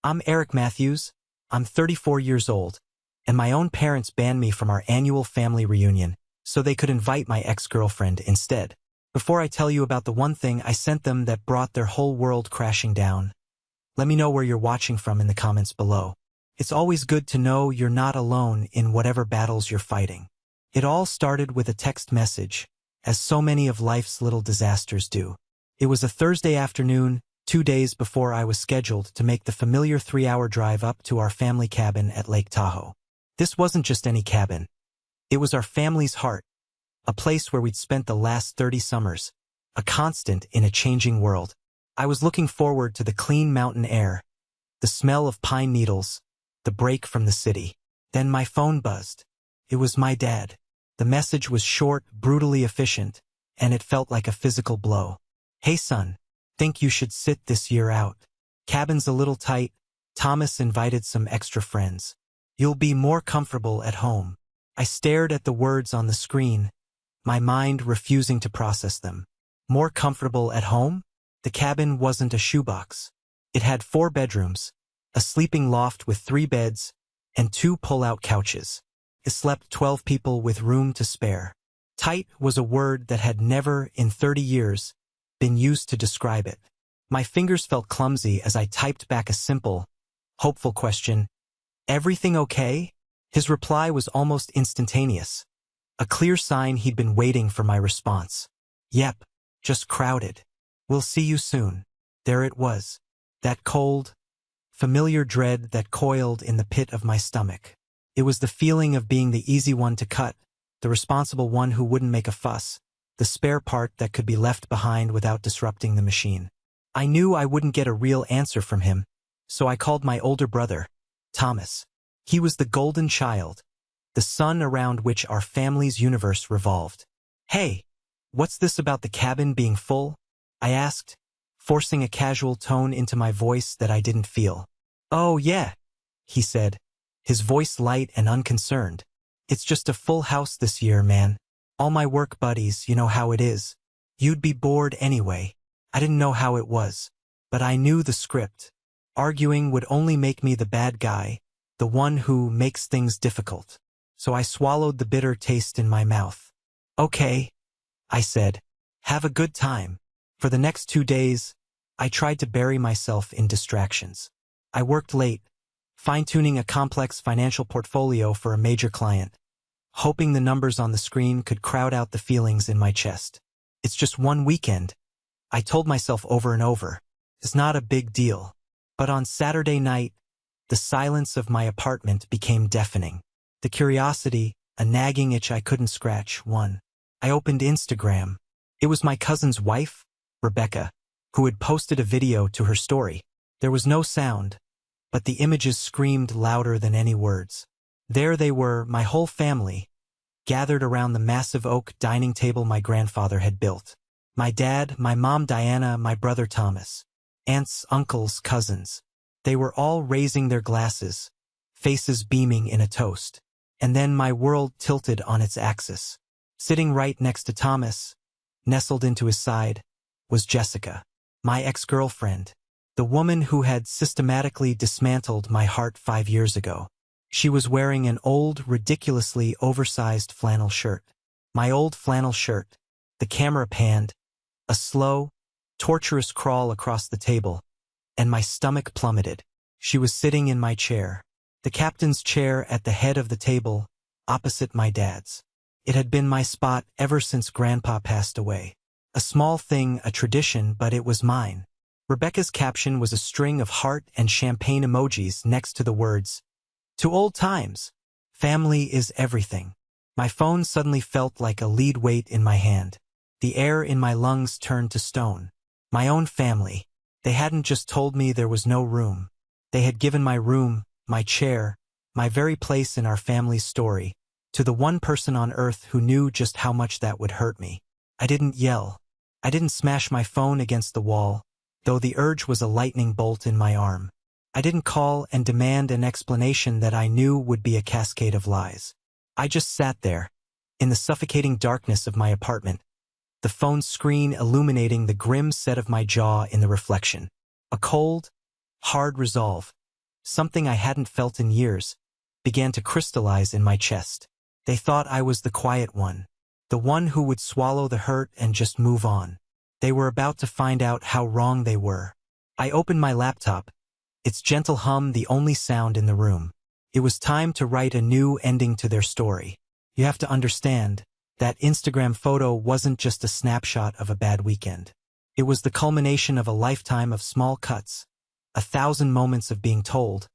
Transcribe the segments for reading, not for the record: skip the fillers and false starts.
I'm Eric Matthews. I'm 34 years old, and my own parents banned me from our annual family reunion so they could invite my ex-girlfriend instead. Before I tell you about the one thing I sent them that brought their whole world crashing down, let me know where you're watching from in the comments below. It's always good to know you're not alone in whatever battles you're fighting. It all started with a text message, as so many of life's little disasters do. It was a Thursday afternoon, 2 days before I was scheduled to make the familiar 3-hour drive up to our family cabin at Lake Tahoe. This wasn't just any cabin. It was our family's heart, a place where we'd spent the last 30 summers, a constant in a changing world. I was looking forward to the clean mountain air, the smell of pine needles, the break from the city. Then my phone buzzed. It was my dad. The message was short, brutally efficient, and it felt like a physical blow. "Hey son, think you should sit this year out. Cabin's a little tight. Thomas invited some extra friends. You'll be more comfortable at home." I stared at the words on the screen, my mind refusing to process them. More comfortable at home? The cabin wasn't a shoebox. It had 4 bedrooms, a sleeping loft with 3 beds, and 2 pull-out couches. It slept 12 people with room to spare. Tight was a word that had never, in 30 years, been used to describe it. My fingers felt clumsy as I typed back a simple, hopeful question. "Everything okay?" His reply was almost instantaneous, a clear sign he'd been waiting for my response. "Yep, just crowded. We'll see you soon." There it was, that cold, familiar dread that coiled in the pit of my stomach. It was the feeling of being the easy one to cut, the responsible one who wouldn't make a fuss, the spare part that could be left behind without disrupting the machine. I knew I wouldn't get a real answer from him, so I called my older brother, Thomas. He was the golden child, the sun around which our family's universe revolved. "Hey, what's this about the cabin being full?" I asked, forcing a casual tone into my voice that I didn't feel. "Oh yeah," he said, his voice light and unconcerned. "It's just a full house this year, man. All my work buddies, you know how it is. You'd be bored anyway." I didn't know how it was, but I knew the script. Arguing would only make me the bad guy, the one who makes things difficult. So I swallowed the bitter taste in my mouth. "Okay," I said. "Have a good time." For the next 2 days, I tried to bury myself in distractions. I worked late, fine-tuning a complex financial portfolio for a major client, hoping the numbers on the screen could crowd out the feelings in my chest. "It's just one weekend," I told myself over and over. "It's not a big deal." But on Saturday night, the silence of my apartment became deafening. The curiosity, a nagging itch I couldn't scratch, won. I opened Instagram. It was my cousin's wife, Rebecca, who had posted a video to her story. There was no sound, but the images screamed louder than any words. There they were, my whole family, gathered around the massive oak dining table my grandfather had built. My dad, my mom Diana, my brother Thomas, aunts, uncles, cousins. They were all raising their glasses, faces beaming in a toast. And then my world tilted on its axis. Sitting right next to Thomas, nestled into his side, was Jessica, my ex-girlfriend, the woman who had systematically dismantled my heart 5 years ago. She was wearing an old, ridiculously oversized flannel shirt. My old flannel shirt. The camera panned, a slow, torturous crawl across the table, and my stomach plummeted. She was sitting in my chair, the captain's chair at the head of the table, opposite my dad's. It had been my spot ever since Grandpa passed away. A small thing, a tradition, but it was mine. Rebecca's caption was a string of heart and champagne emojis next to the words, "To old times. Family is everything." My phone suddenly felt like a lead weight in my hand. The air in my lungs turned to stone. My own family. They hadn't just told me there was no room. They had given my room, my chair, my very place in our family's story, to the one person on earth who knew just how much that would hurt me. I didn't yell. I didn't smash my phone against the wall, though the urge was a lightning bolt in my arm. I didn't call and demand an explanation that I knew would be a cascade of lies. I just sat there, in the suffocating darkness of my apartment, the phone screen illuminating the grim set of my jaw in the reflection. A cold, hard resolve, something I hadn't felt in years, began to crystallize in my chest. They thought I was the quiet one, the one who would swallow the hurt and just move on. They were about to find out how wrong they were. I opened my laptop, its gentle hum the only sound in the room. It was time to write a new ending to their story. You have to understand, that Instagram photo wasn't just a snapshot of a bad weekend. It was the culmination of a lifetime of small cuts, 1,000 moments of being told,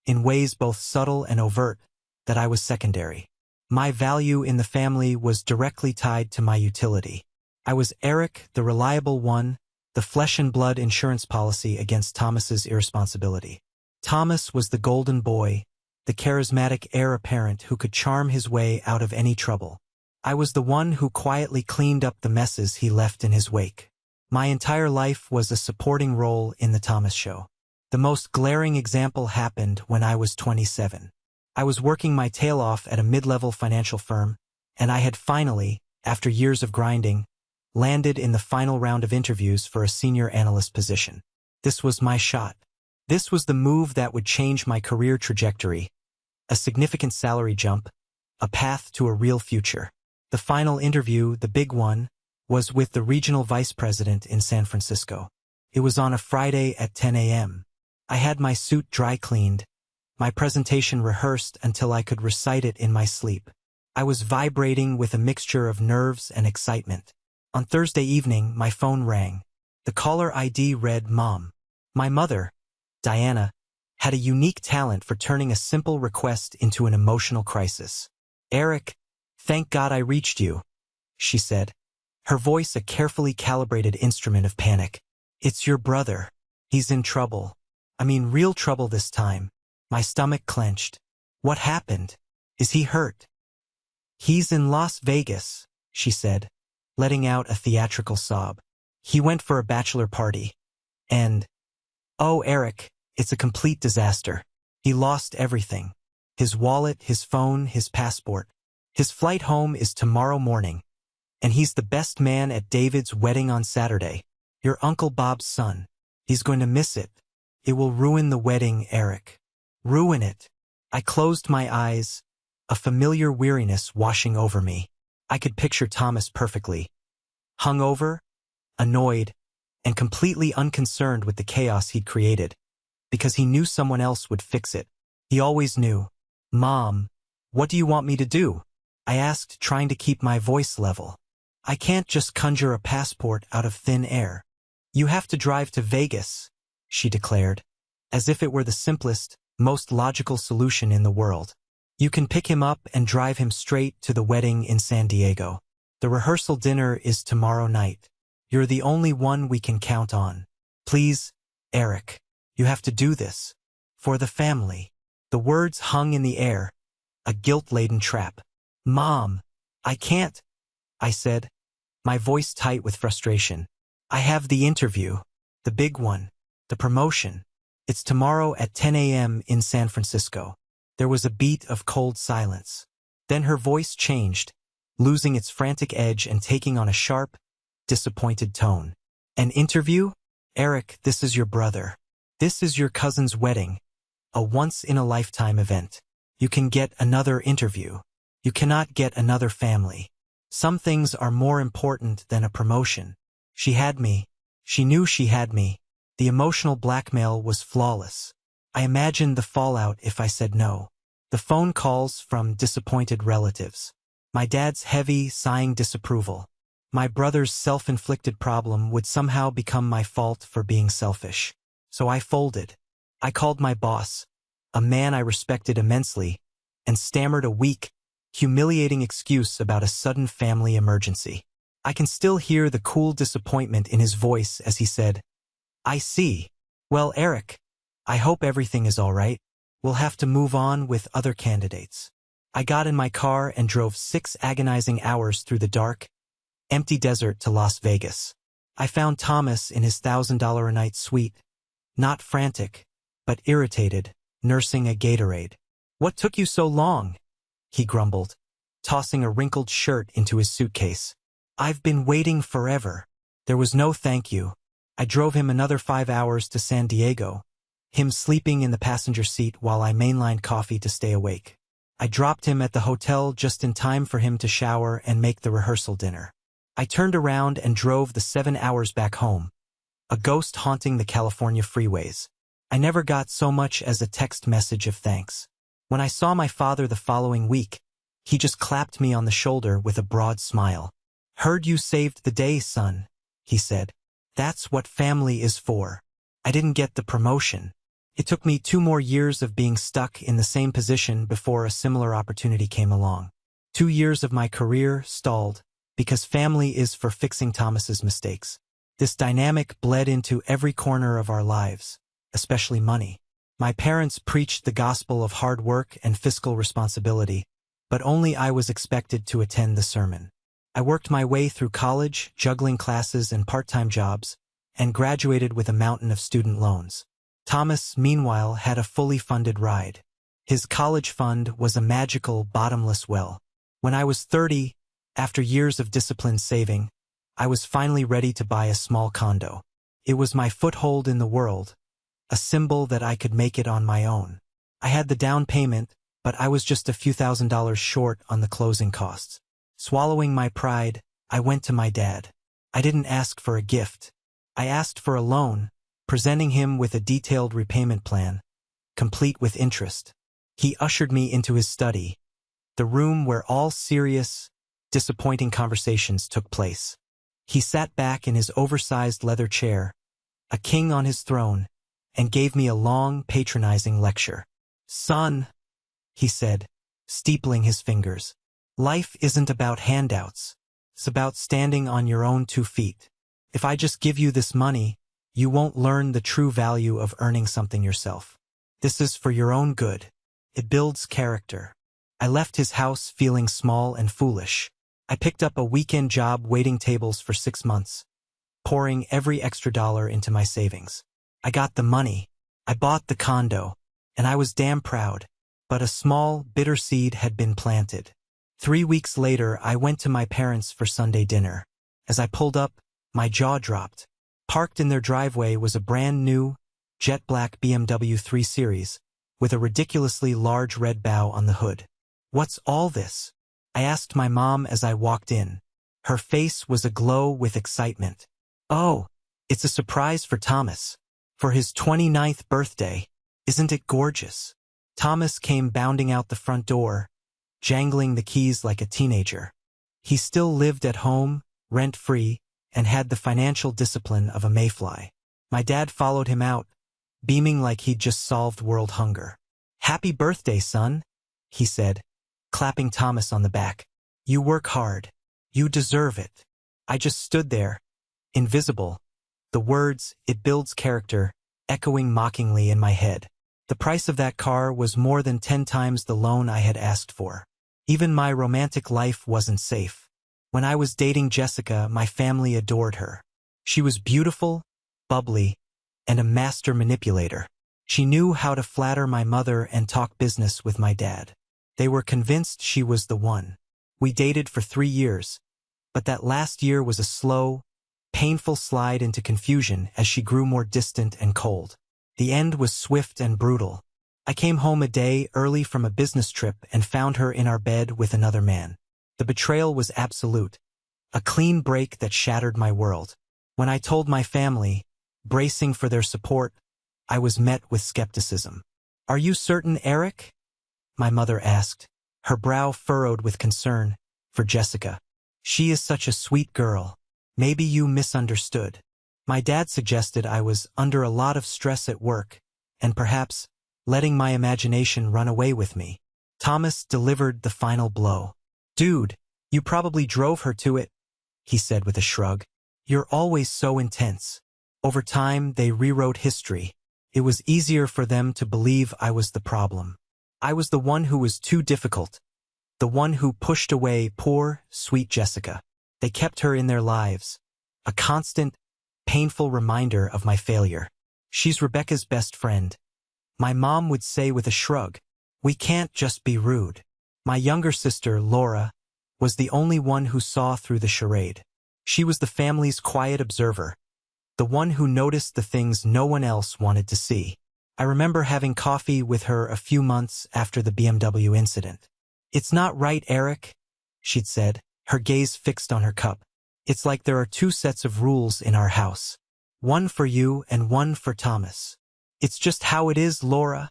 in ways both subtle and overt, that I was secondary. My value in the family was directly tied to my utility. I was Eric, the reliable one, the flesh and blood insurance policy against Thomas's irresponsibility. Thomas was the golden boy, the charismatic heir apparent who could charm his way out of any trouble. I was the one who quietly cleaned up the messes he left in his wake. My entire life was a supporting role in the Thomas show. The most glaring example happened when I was 27. I was working my tail off at a mid-level financial firm, and I had finally, after years of grinding, landed in the final round of interviews for a senior analyst position. This was my shot. This was the move that would change my career trajectory, a significant salary jump, a path to a real future. The final interview, the big one, was with the regional vice president in San Francisco. It was on a Friday at 10 a.m. I had my suit dry cleaned, my presentation rehearsed until I could recite it in my sleep. I was vibrating with a mixture of nerves and excitement. On Thursday evening, my phone rang. The caller ID read Mom. My mother, Diana, had a unique talent for turning a simple request into an emotional crisis. Eric, thank God I reached you, she said, her voice a carefully calibrated instrument of panic. It's your brother. He's in trouble. I mean, real trouble this time. My stomach clenched. What happened? Is he hurt? He's in Las Vegas, she said, letting out a theatrical sob. He went for a bachelor party. And, oh, Eric, it's a complete disaster. He lost everything. His wallet, his phone, his passport. His flight home is tomorrow morning. And he's the best man at David's wedding on Saturday. Your Uncle Bob's son. He's going to miss it. It will ruin the wedding, Eric. Ruin it. I closed my eyes, a familiar weariness washing over me. I could picture Thomas perfectly. Hungover, annoyed, and completely unconcerned with the chaos he'd created, because he knew someone else would fix it. He always knew. Mom, what do you want me to do? I asked, trying to keep my voice level. I can't just conjure a passport out of thin air. You have to drive to Vegas, she declared, as if it were the simplest, most logical solution in the world. You can pick him up and drive him straight to the wedding in San Diego. The rehearsal dinner is tomorrow night. You're the only one we can count on. Please, Eric, you have to do this. For the family. The words hung in the air, a guilt-laden trap. Mom, I can't, I said, my voice tight with frustration. I have the interview, the big one, the promotion. It's tomorrow at 10 a.m. in San Francisco. There was a beat of cold silence. Then her voice changed, losing its frantic edge and taking on a sharp, disappointed tone. An interview? Eric, this is your brother. This is your cousin's wedding. A once-in-a-lifetime event. You can get another interview. You cannot get another family. Some things are more important than a promotion. She had me. She knew she had me. The emotional blackmail was flawless. I imagined the fallout if I said no. The phone calls from disappointed relatives. My dad's heavy, sighing disapproval. My brother's self-inflicted problem would somehow become my fault for being selfish. So I folded. I called my boss, a man I respected immensely, and stammered a weak, humiliating excuse about a sudden family emergency. I can still hear the cool disappointment in his voice as he said, I see. Well, Eric, I hope everything is all right. We'll have to move on with other candidates. I got in my car and drove 6 agonizing hours through the dark, empty desert to Las Vegas. I found Thomas in his $1,000 a night suite, not frantic, but irritated, nursing a Gatorade. What took you so long? He grumbled, tossing a wrinkled shirt into his suitcase. I've been waiting forever. There was no thank you. I drove him another 5 hours to San Diego, him sleeping in the passenger seat while I mainlined coffee to stay awake. I dropped him at the hotel just in time for him to shower and make the rehearsal dinner. I turned around and drove the 7 hours back home, a ghost haunting the California freeways. I never got so much as a text message of thanks. When I saw my father the following week, he just clapped me on the shoulder with a broad smile. "Heard you saved the day, son," he said. "That's what family is for." I didn't get the promotion. It took me 2 more years of being stuck in the same position before a similar opportunity came along. 2 years of my career stalled because family is for fixing Thomas's mistakes. This dynamic bled into every corner of our lives, especially money. My parents preached the gospel of hard work and fiscal responsibility, but only I was expected to attend the sermon. I worked my way through college, juggling classes and part-time jobs, and graduated with a mountain of student loans. Thomas, meanwhile, had a fully funded ride. His college fund was a magical, bottomless well. When I was 30, after years of disciplined saving, I was finally ready to buy a small condo. It was my foothold in the world, a symbol that I could make it on my own. I had the down payment, but I was just a few $1,000s short on the closing costs. Swallowing my pride, I went to my dad. I didn't ask for a gift. I asked for a loan, presenting him with a detailed repayment plan, complete with interest. He ushered me into his study, the room where all serious, disappointing conversations took place. He sat back in his oversized leather chair, a king on his throne, and gave me a long, patronizing lecture. "Son," he said, steepling his fingers, "life isn't about handouts. It's about standing on your own 2 feet. If I just give you this money, you won't learn the true value of earning something yourself. This is for your own good. It builds character." I left his house feeling small and foolish. I picked up a weekend job waiting tables for 6 months, pouring every extra dollar into my savings. I got the money. I bought the condo, and I was damn proud. But a small, bitter seed had been planted. 3 weeks later, I went to my parents for Sunday dinner. As I pulled up, my jaw dropped. Parked in their driveway was a brand new, jet black BMW 3 Series, with a ridiculously large red bow on the hood. "What's all this?" I asked my mom as I walked in. Her face was aglow with excitement. "Oh, it's a surprise for Thomas. For his 29th birthday. Isn't it gorgeous?" Thomas came bounding out the front door, jangling the keys like a teenager. He still lived at home, rent-free, and had the financial discipline of a mayfly. My dad followed him out, beaming like he'd just solved world hunger. "Happy birthday, son," he said, clapping Thomas on the back. "You work hard. You deserve it." I just stood there, invisible, the words, "it builds character," echoing mockingly in my head. The price of that car was more than 10 times the loan I had asked for. Even my romantic life wasn't safe. When I was dating Jessica, my family adored her. She was beautiful, bubbly, and a master manipulator. She knew how to flatter my mother and talk business with my dad. They were convinced she was the one. We dated for 3 years, but that last year was a slow, painful slide into confusion as she grew more distant and cold. The end was swift and brutal. I came home a day early from a business trip and found her in our bed with another man. The betrayal was absolute, a clean break that shattered my world. When I told my family, bracing for their support, I was met with skepticism. "Are you certain, Eric?" my mother asked, her brow furrowed with concern for Jessica. "She is such a sweet girl. Maybe you misunderstood." My dad suggested I was under a lot of stress at work, and perhaps letting my imagination run away with me. Thomas delivered the final blow. "Dude, you probably drove her to it," he said with a shrug. "You're always so intense." Over time, they rewrote history. It was easier for them to believe I was the problem. I was the one who was too difficult, the one who pushed away poor, sweet Jessica. They kept her in their lives, a constant, painful reminder of my failure. "She's Rebecca's best friend," my mom would say with a shrug. "We can't just be rude." My younger sister, Laura, was the only one who saw through the charade. She was the family's quiet observer, the one who noticed the things no one else wanted to see. I remember having coffee with her a few months after the BMW incident. "It's not right, Eric," she'd said, her gaze fixed on her cup. "It's like there are two sets of rules in our house. One for you and one for Thomas." "It's just how it is, Laura,"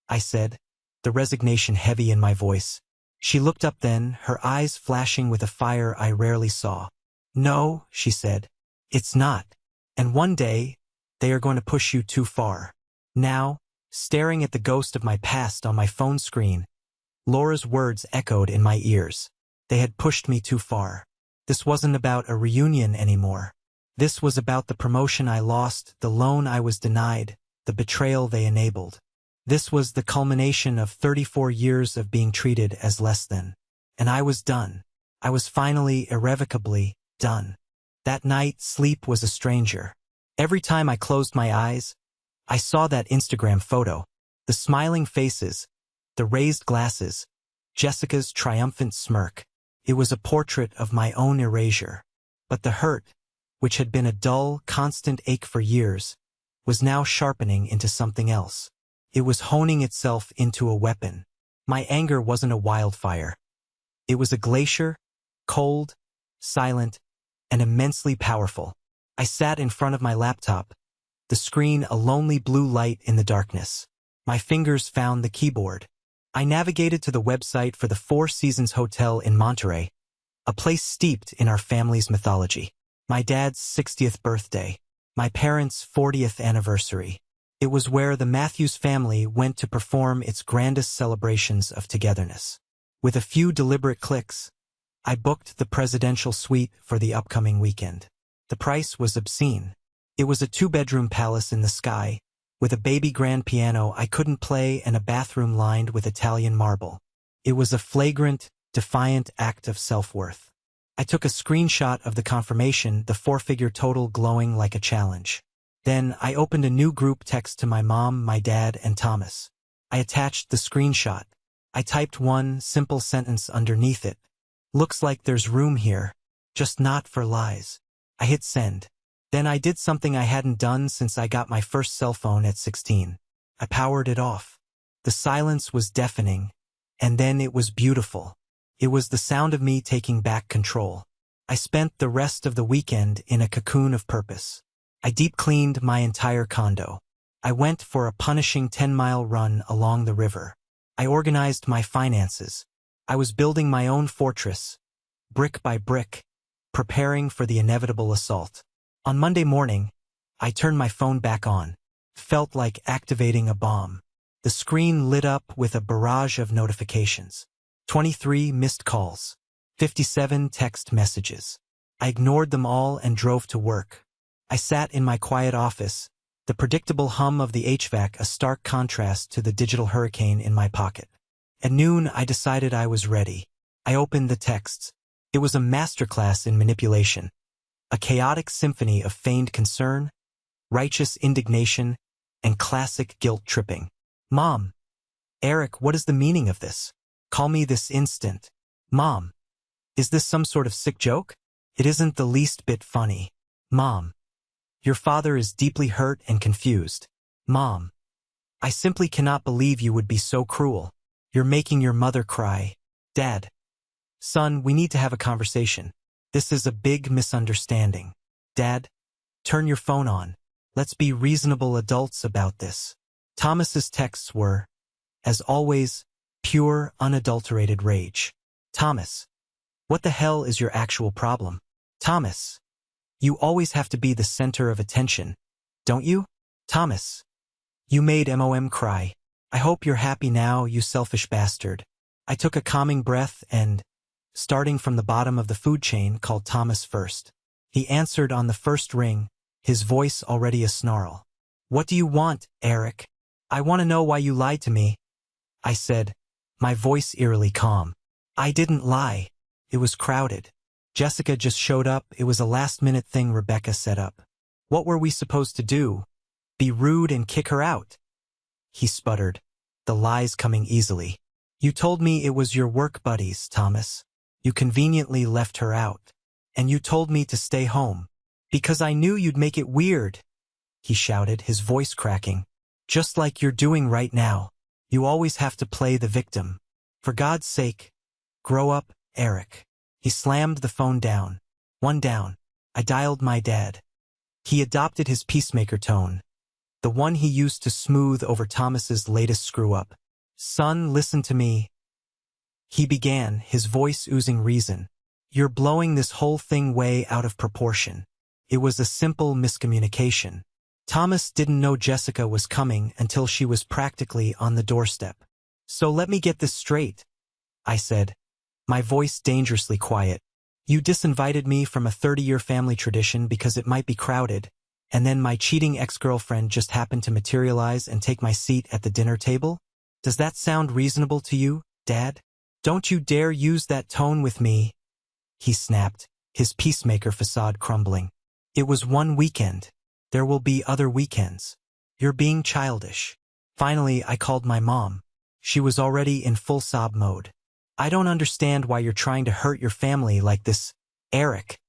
I said, the resignation heavy in my voice. She looked up then, her eyes flashing with a fire I rarely saw. "No," she said, "it's not. And one day, they are going to push you too far." Now, staring at the ghost of my past on my phone screen, Laura's words echoed in my ears. They had pushed me too far. This wasn't about a reunion anymore. This was about the promotion I lost, the loan I was denied, the betrayal they enabled. This was the culmination of 34 years of being treated as less than. And I was done. I was finally, irrevocably, done. That night, sleep was a stranger. Every time I closed my eyes, I saw that Instagram photo. The smiling faces, the raised glasses, Jessica's triumphant smirk. It was a portrait of my own erasure. But the hurt, which had been a dull, constant ache for years, was now sharpening into something else. It was honing itself into a weapon. My anger wasn't a wildfire. It was a glacier, cold, silent, and immensely powerful. I sat in front of my laptop, the screen a lonely blue light in the darkness. My fingers found the keyboard. I navigated to the website for the Four Seasons Hotel in Monterey, a place steeped in our family's mythology. My dad's 60th birthday, my parents' 40th anniversary. It was where the Matthews family went to perform its grandest celebrations of togetherness. With a few deliberate clicks, I booked the presidential suite for the upcoming weekend. The price was obscene. It was a two-bedroom palace in the sky, with a baby grand piano I couldn't play and a bathroom lined with Italian marble. It was a flagrant, defiant act of self-worth. I took a screenshot of the confirmation, the four-figure total glowing like a challenge. Then I opened a new group text to my mom, my dad, and Thomas. I attached the screenshot. I typed one simple sentence underneath it. "Looks like there's room here, just not for lies." I hit send. Then I did something I hadn't done since I got my first cell phone at 16. I powered it off. The silence was deafening, and then it was beautiful. It was the sound of me taking back control. I spent the rest of the weekend in a cocoon of purpose. I deep-cleaned my entire condo. I went for a punishing 10-mile run along the river. I organized my finances. I was building my own fortress, brick by brick, preparing for the inevitable assault. On Monday morning, I turned my phone back on. Felt like activating a bomb. The screen lit up with a barrage of notifications. 23 missed calls. 57 text messages. I ignored them all and drove to work. I sat in my quiet office, the predictable hum of the HVAC a stark contrast to the digital hurricane in my pocket. At noon, I decided I was ready. I opened the texts. It was a masterclass in manipulation. A chaotic symphony of feigned concern, righteous indignation, and classic guilt-tripping. "Mom. Eric, what is the meaning of this? Call me this instant. Mom. Is this some sort of sick joke? It isn't the least bit funny. Mom. Your father is deeply hurt and confused. Mom. I simply cannot believe you would be so cruel. You're making your mother cry. Dad. Son, we need to have a conversation. This is a big misunderstanding. Dad, turn your phone on. Let's be reasonable adults about this." Thomas's texts were, as always, pure, unadulterated rage. "Thomas, what the hell is your actual problem? Thomas, you always have to be the center of attention, don't you? Thomas, you made Mom cry. I hope you're happy now, you selfish bastard." I took a calming breath and, starting from the bottom of the food chain, called Thomas first. He answered on the first ring, his voice already a snarl. "What do you want, Eric? I want to know why you lied to me," I said, my voice eerily calm. "I didn't lie. It was crowded. Jessica just showed up. It was a last-minute thing Rebecca set up. What were we supposed to do? Be rude and kick her out?" He sputtered, the lies coming easily. "You told me it was your work buddies, Thomas. You conveniently left her out. And you told me to stay home. Because I knew you'd make it weird," he shouted, his voice cracking. Just like you're doing right now. You always have to play the victim. For God's sake, grow up, Eric. He slammed the phone down. One down. I dialed my dad. He adopted his peacemaker tone, the one he used to smooth over Thomas's latest screw-up. Son, listen to me. He began, his voice oozing reason. You're blowing this whole thing way out of proportion. It was a simple miscommunication. Thomas didn't know Jessica was coming until she was practically on the doorstep. So let me get this straight, I said, my voice dangerously quiet. You disinvited me from a 30-year family tradition because it might be crowded, and then my cheating ex-girlfriend just happened to materialize and take my seat at the dinner table? Does that sound reasonable to you, Dad? Don't you dare use that tone with me, he snapped, his peacemaker facade crumbling. It was one weekend. There will be other weekends. You're being childish. Finally, I called my mom. She was already in full sob mode. I don't understand why you're trying to hurt your family like this, Eric,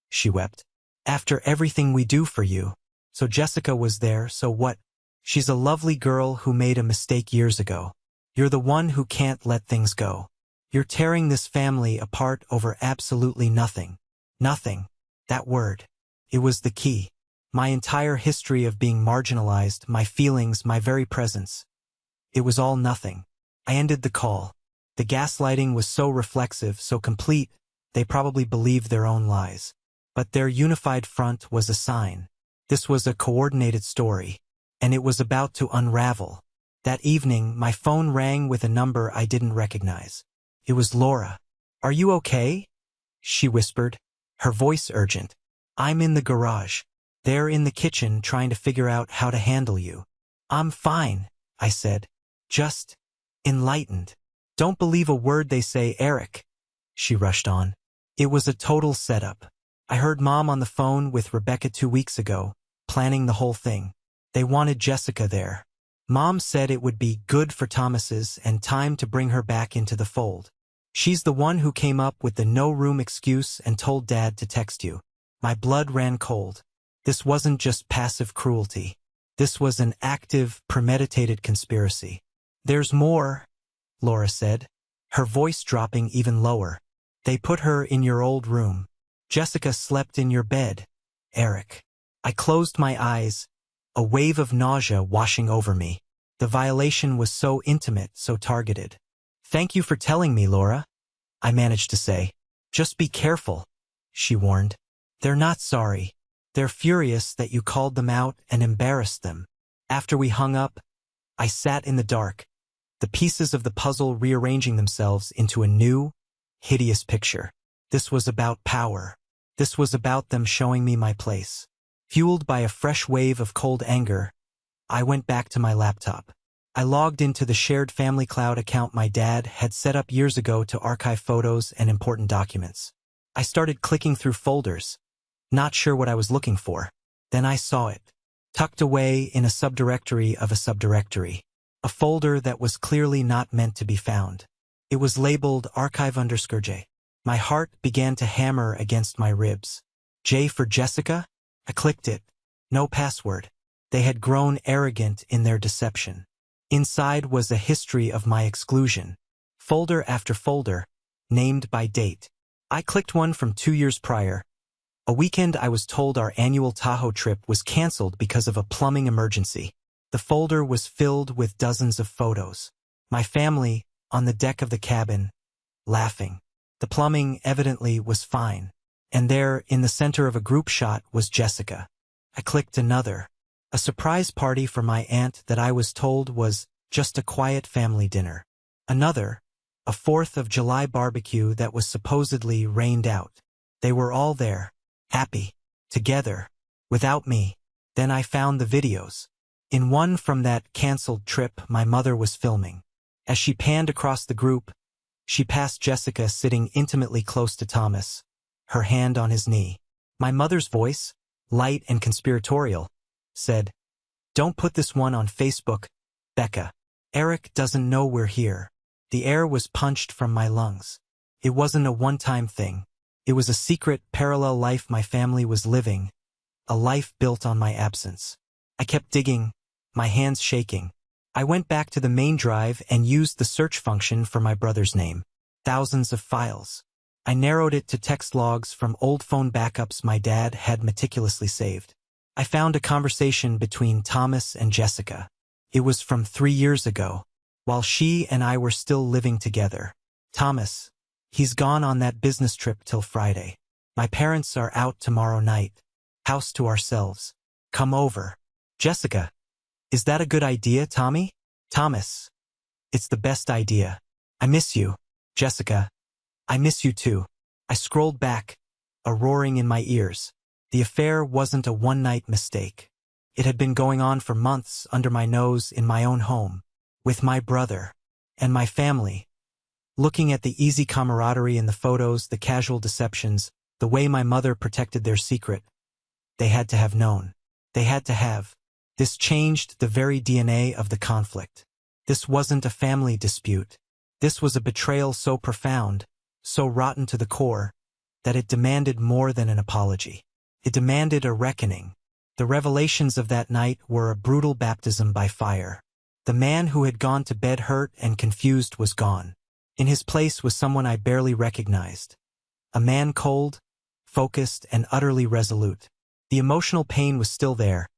she wept. After everything we do for you. So Jessica was there, so what? She's a lovely girl who made a mistake years ago. You're the one who can't let things go. You're tearing this family apart over absolutely nothing. Nothing. That word. It was the key. My entire history of being marginalized, my feelings, my very presence. It was all nothing. I ended the call. The gaslighting was so reflexive, so complete, they probably believed their own lies. But their unified front was a sign. This was a coordinated story, and it was about to unravel. That evening, my phone rang with a number I didn't recognize. It was Laura. Are you okay? She whispered, her voice urgent. I'm in the garage. They're in the kitchen trying to figure out how to handle you. I'm fine, I said. Just enlightened. Don't believe a word they say, Eric, she rushed on. It was a total setup. I heard Mom on the phone with Rebecca 2 weeks ago, planning the whole thing. They wanted Jessica there. Mom said it would be good for Thomas's and time to bring her back into the fold. She's the one who came up with the no-room excuse and told Dad to text you. My blood ran cold. This wasn't just passive cruelty. This was an active, premeditated conspiracy. There's more, Laura said, her voice dropping even lower. They put her in your old room. Jessica slept in your bed, Eric. I closed my eyes, a wave of nausea washing over me. The violation was so intimate, so targeted. Thank you for telling me, Laura, I managed to say. Just be careful, she warned. They're not sorry. They're furious that you called them out and embarrassed them. After we hung up, I sat in the dark, the pieces of the puzzle rearranging themselves into a new, hideous picture. This was about power. This was about them showing me my place. Fueled by a fresh wave of cold anger, I went back to my laptop. I logged into the shared family cloud account my dad had set up years ago to archive photos and important documents. I started clicking through folders, not sure what I was looking for. Then I saw it, tucked away in a subdirectory of a subdirectory, a folder that was clearly not meant to be found. It was labeled archive_J. My heart began to hammer against my ribs. J for Jessica? I clicked it. No password. They had grown arrogant in their deception. Inside was a history of my exclusion. Folder after folder, named by date. I clicked one from 2 years prior. A weekend I was told our annual Tahoe trip was canceled because of a plumbing emergency. The folder was filled with dozens of photos. My family, on the deck of the cabin, laughing. The plumbing evidently was fine. And there, in the center of a group shot, was Jessica. I clicked another. A surprise party for my aunt that I was told was just a quiet family dinner. Another, a 4th of July barbecue that was supposedly rained out. They were all there, happy, together, without me. Then I found the videos. In one from that canceled trip my mother was filming. As she panned across the group, she passed Jessica sitting intimately close to Thomas, her hand on his knee. My mother's voice, light and conspiratorial, said, "Don't put this one on Facebook, Becca. Eric doesn't know we're here." The air was punched from my lungs. It wasn't a one-time thing. It was a secret, parallel life my family was living, a life built on my absence. I kept digging, my hands shaking. I went back to the main drive and used the search function for my brother's name. Thousands of files. I narrowed it to text logs from old phone backups my dad had meticulously saved. I found a conversation between Thomas and Jessica. It was from 3 years ago, while she and I were still living together. Thomas, he's gone on that business trip till Friday. My parents are out tomorrow night. House to ourselves. Come over. Jessica, is that a good idea, Tommy? Thomas, it's the best idea. I miss you. Jessica, I miss you too. I scrolled back, a roaring in my ears. The affair wasn't a one-night mistake. It had been going on for months under my nose in my own home, with my brother and my family. Looking at the easy camaraderie in the photos, the casual deceptions, the way my mother protected their secret, they had to have known. They had to have. This changed the very DNA of the conflict. This wasn't a family dispute. This was a betrayal so profound, so rotten to the core, that it demanded more than an apology. It demanded a reckoning. The revelations of that night were a brutal baptism by fire. The man who had gone to bed hurt and confused was gone. In his place was someone I barely recognized. A man cold, focused, and utterly resolute. The emotional pain was still there,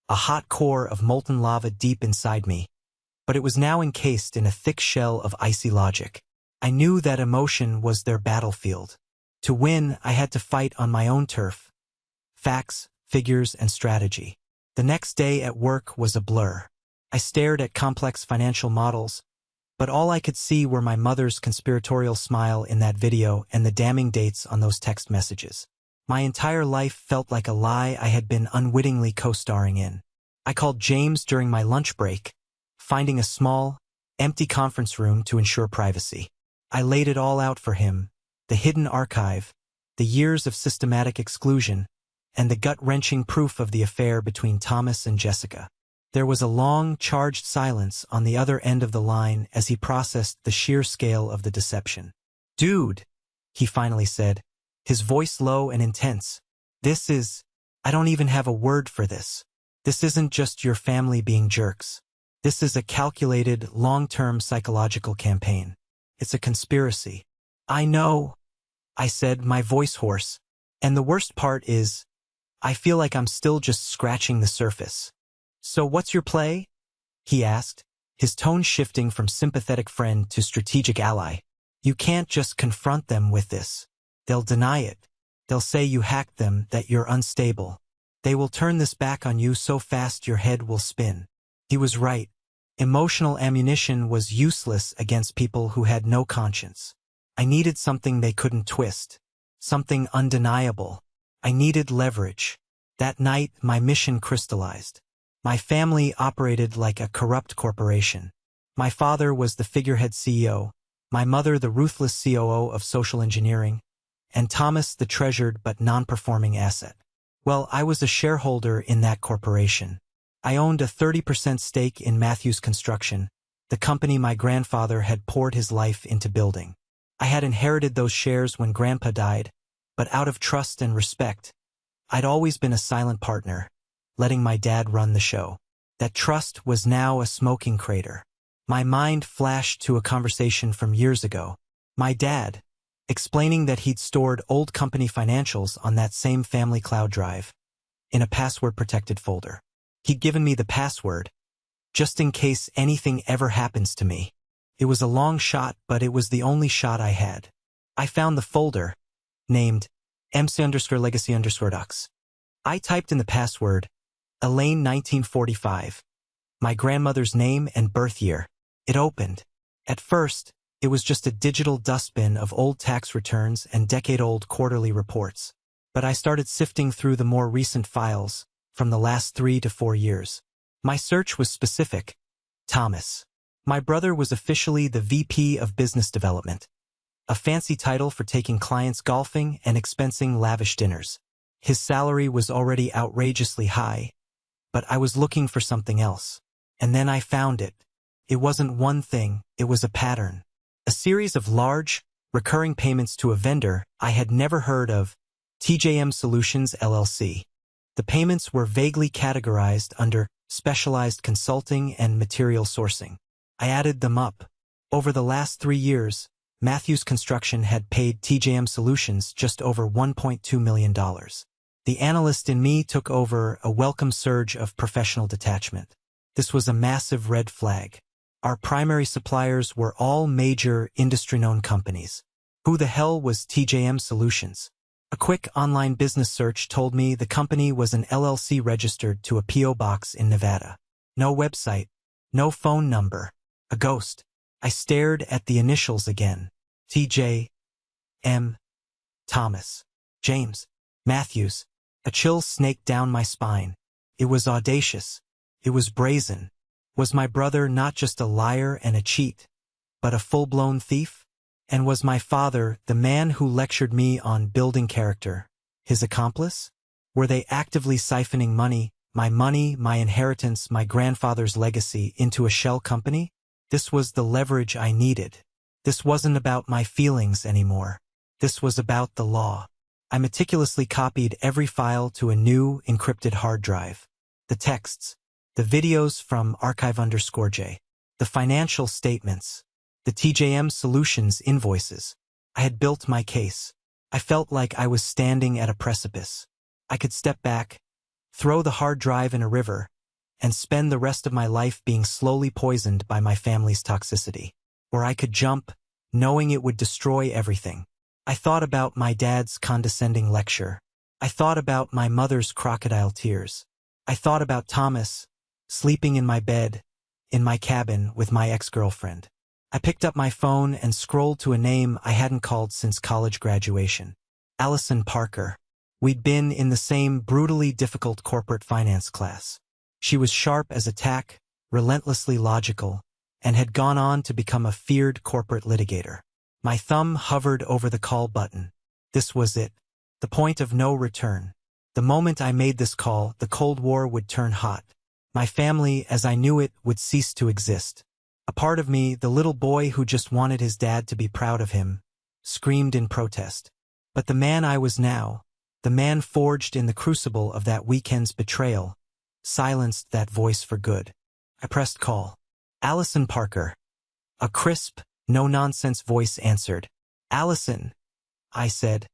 a hot core of molten lava deep inside me, but it was now encased in a thick shell of icy logic. I knew that emotion was their battlefield. To win, I had to fight on my own turf. Facts, figures, and strategy. The next day at work was a blur. I stared at complex financial models, but all I could see were my mother's conspiratorial smile in that video and the damning dates on those text messages. My entire life felt like a lie I had been unwittingly co-starring in. I called James during my lunch break, finding a small, empty conference room to ensure privacy. I laid it all out for him, the hidden archive, the years of systematic exclusion, and the gut-wrenching proof of the affair between Thomas and Jessica. There was a long, charged silence on the other end of the line as he processed the sheer scale of the deception. "Dude," he finally said, his voice low and intense. I don't even have a word for this. This isn't just your family being jerks. This is a calculated, long-term psychological campaign. It's a conspiracy." "I know," I said, my voice hoarse. "And the worst part is, I feel like I'm still just scratching the surface." "So what's your play?" he asked, his tone shifting from sympathetic friend to strategic ally. "You can't just confront them with this. They'll deny it. They'll say you hacked them, that you're unstable. They will turn this back on you so fast your head will spin." He was right. Emotional ammunition was useless against people who had no conscience. I needed something they couldn't twist. Something undeniable. I needed leverage. That night, my mission crystallized. My family operated like a corrupt corporation. My father was the figurehead CEO, my mother the ruthless COO of social engineering, and Thomas the treasured but non-performing asset. Well, I was a shareholder in that corporation. I owned a 30% stake in Matthews Construction, the company my grandfather had poured his life into building. I had inherited those shares when Grandpa died, but out of trust and respect, I'd always been a silent partner, letting my dad run the show. That trust was now a smoking crater. My mind flashed to a conversation from years ago. My dad, explaining that he'd stored old company financials on that same family cloud drive, in a password-protected folder. He'd given me the password, just in case anything ever happens to me. It was a long shot, but it was the only shot I had. I found the folder, named MC_Legacy_Ducks. I typed in the password, Elaine 1945, my grandmother's name and birth year. It opened. At first, it was just a digital dustbin of old tax returns and decade-old quarterly reports. But I started sifting through the more recent files, from the last 3 to 4 years. My search was specific. Thomas. My brother was officially the VP of Business Development, a fancy title for taking clients golfing and expensing lavish dinners. His salary was already outrageously high, but I was looking for something else. And then I found it. It wasn't one thing, it was a pattern. A series of large, recurring payments to a vendor I had never heard of, TJM Solutions LLC. The payments were vaguely categorized under specialized consulting, and material sourcing. I added them up. Over the last 3 years, Matthews Construction had paid TJM Solutions just over $1.2 million. The analyst in me took over a welcome surge of professional detachment. This was a massive red flag. Our primary suppliers were all major industry-known companies. Who the hell was TJM Solutions? A quick online business search told me the company was an LLC registered to a P.O. box in Nevada. No website, no phone number, a ghost. I stared at the initials again. T.J.M. Thomas. James. Matthews. A chill snaked down my spine. It was audacious. It was brazen. Was my brother not just a liar and a cheat, but a full-blown thief? And was my father, the man who lectured me on building character, his accomplice? Were they actively siphoning money, my inheritance, my grandfather's legacy, into a shell company? This was the leverage I needed. This wasn't about my feelings anymore. This was about the law. I meticulously copied every file to a new, encrypted hard drive. The texts, the videos from archive_J, the financial statements, the TJM Solutions invoices. I had built my case. I felt like I was standing at a precipice. I could step back, throw the hard drive in a river, and spend the rest of my life being slowly poisoned by my family's toxicity. Or I could jump, knowing it would destroy everything. I thought about my dad's condescending lecture. I thought about my mother's crocodile tears. I thought about Thomas, sleeping in my bed, in my cabin with my ex-girlfriend. I picked up my phone and scrolled to a name I hadn't called since college graduation. Allison Parker. We'd been in the same brutally difficult corporate finance class. She was sharp as a tack, relentlessly logical, and had gone on to become a feared corporate litigator. My thumb hovered over the call button. This was it. The point of no return. The moment I made this call, the Cold War would turn hot. My family, as I knew it, would cease to exist. A part of me, the little boy who just wanted his dad to be proud of him, screamed in protest. But the man I was now, the man forged in the crucible of that weekend's betrayal, silenced that voice for good. I pressed call. Allison Parker. A crisp, no-nonsense voice answered. Allison, I said,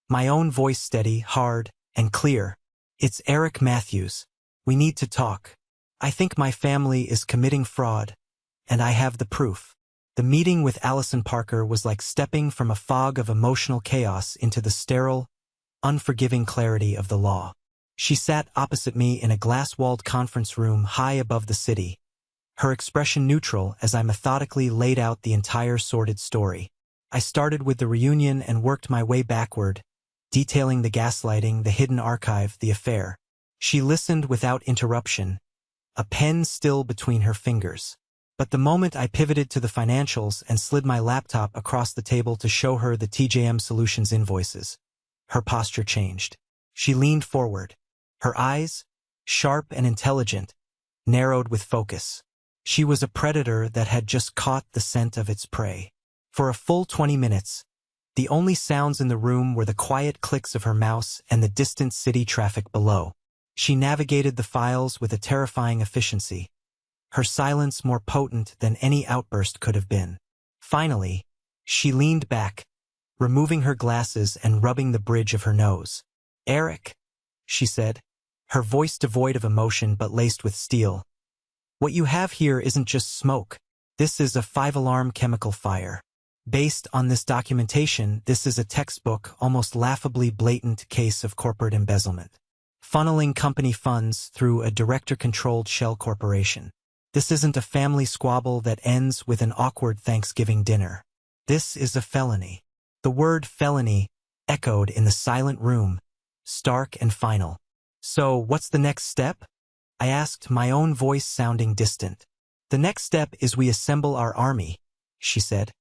my own voice steady, hard, and clear. It's Eric Matthews. We need to talk. I think my family is committing fraud, and I have the proof. The meeting with Allison Parker was like stepping from a fog of emotional chaos into the sterile, unforgiving clarity of the law. She sat opposite me in a glass-walled conference room high above the city, her expression neutral as I methodically laid out the entire sordid story. I started with the reunion and worked my way backward, detailing the gaslighting, the hidden archive, the affair. She listened without interruption, a pen still between her fingers. But the moment I pivoted to the financials and slid my laptop across the table to show her the TJM Solutions invoices, her posture changed. She leaned forward. Her eyes, sharp and intelligent, narrowed with focus. She was a predator that had just caught the scent of its prey. For a full 20 minutes, the only sounds in the room were the quiet clicks of her mouse and the distant city traffic below. She navigated the files with a terrifying efficiency, her silence more potent than any outburst could have been. Finally, she leaned back, removing her glasses and rubbing the bridge of her nose. Eric, she said, her voice devoid of emotion but laced with steel. What you have here isn't just smoke. This is a 5-alarm chemical fire. Based on this documentation, this is a textbook, almost laughably blatant case of corporate embezzlement. Funneling company funds through a director-controlled shell corporation. This isn't a family squabble that ends with an awkward Thanksgiving dinner. This is a felony. The word felony echoed in the silent room, stark and final. So, what's the next step? I asked, my own voice sounding distant. The next step is we assemble our army, she said,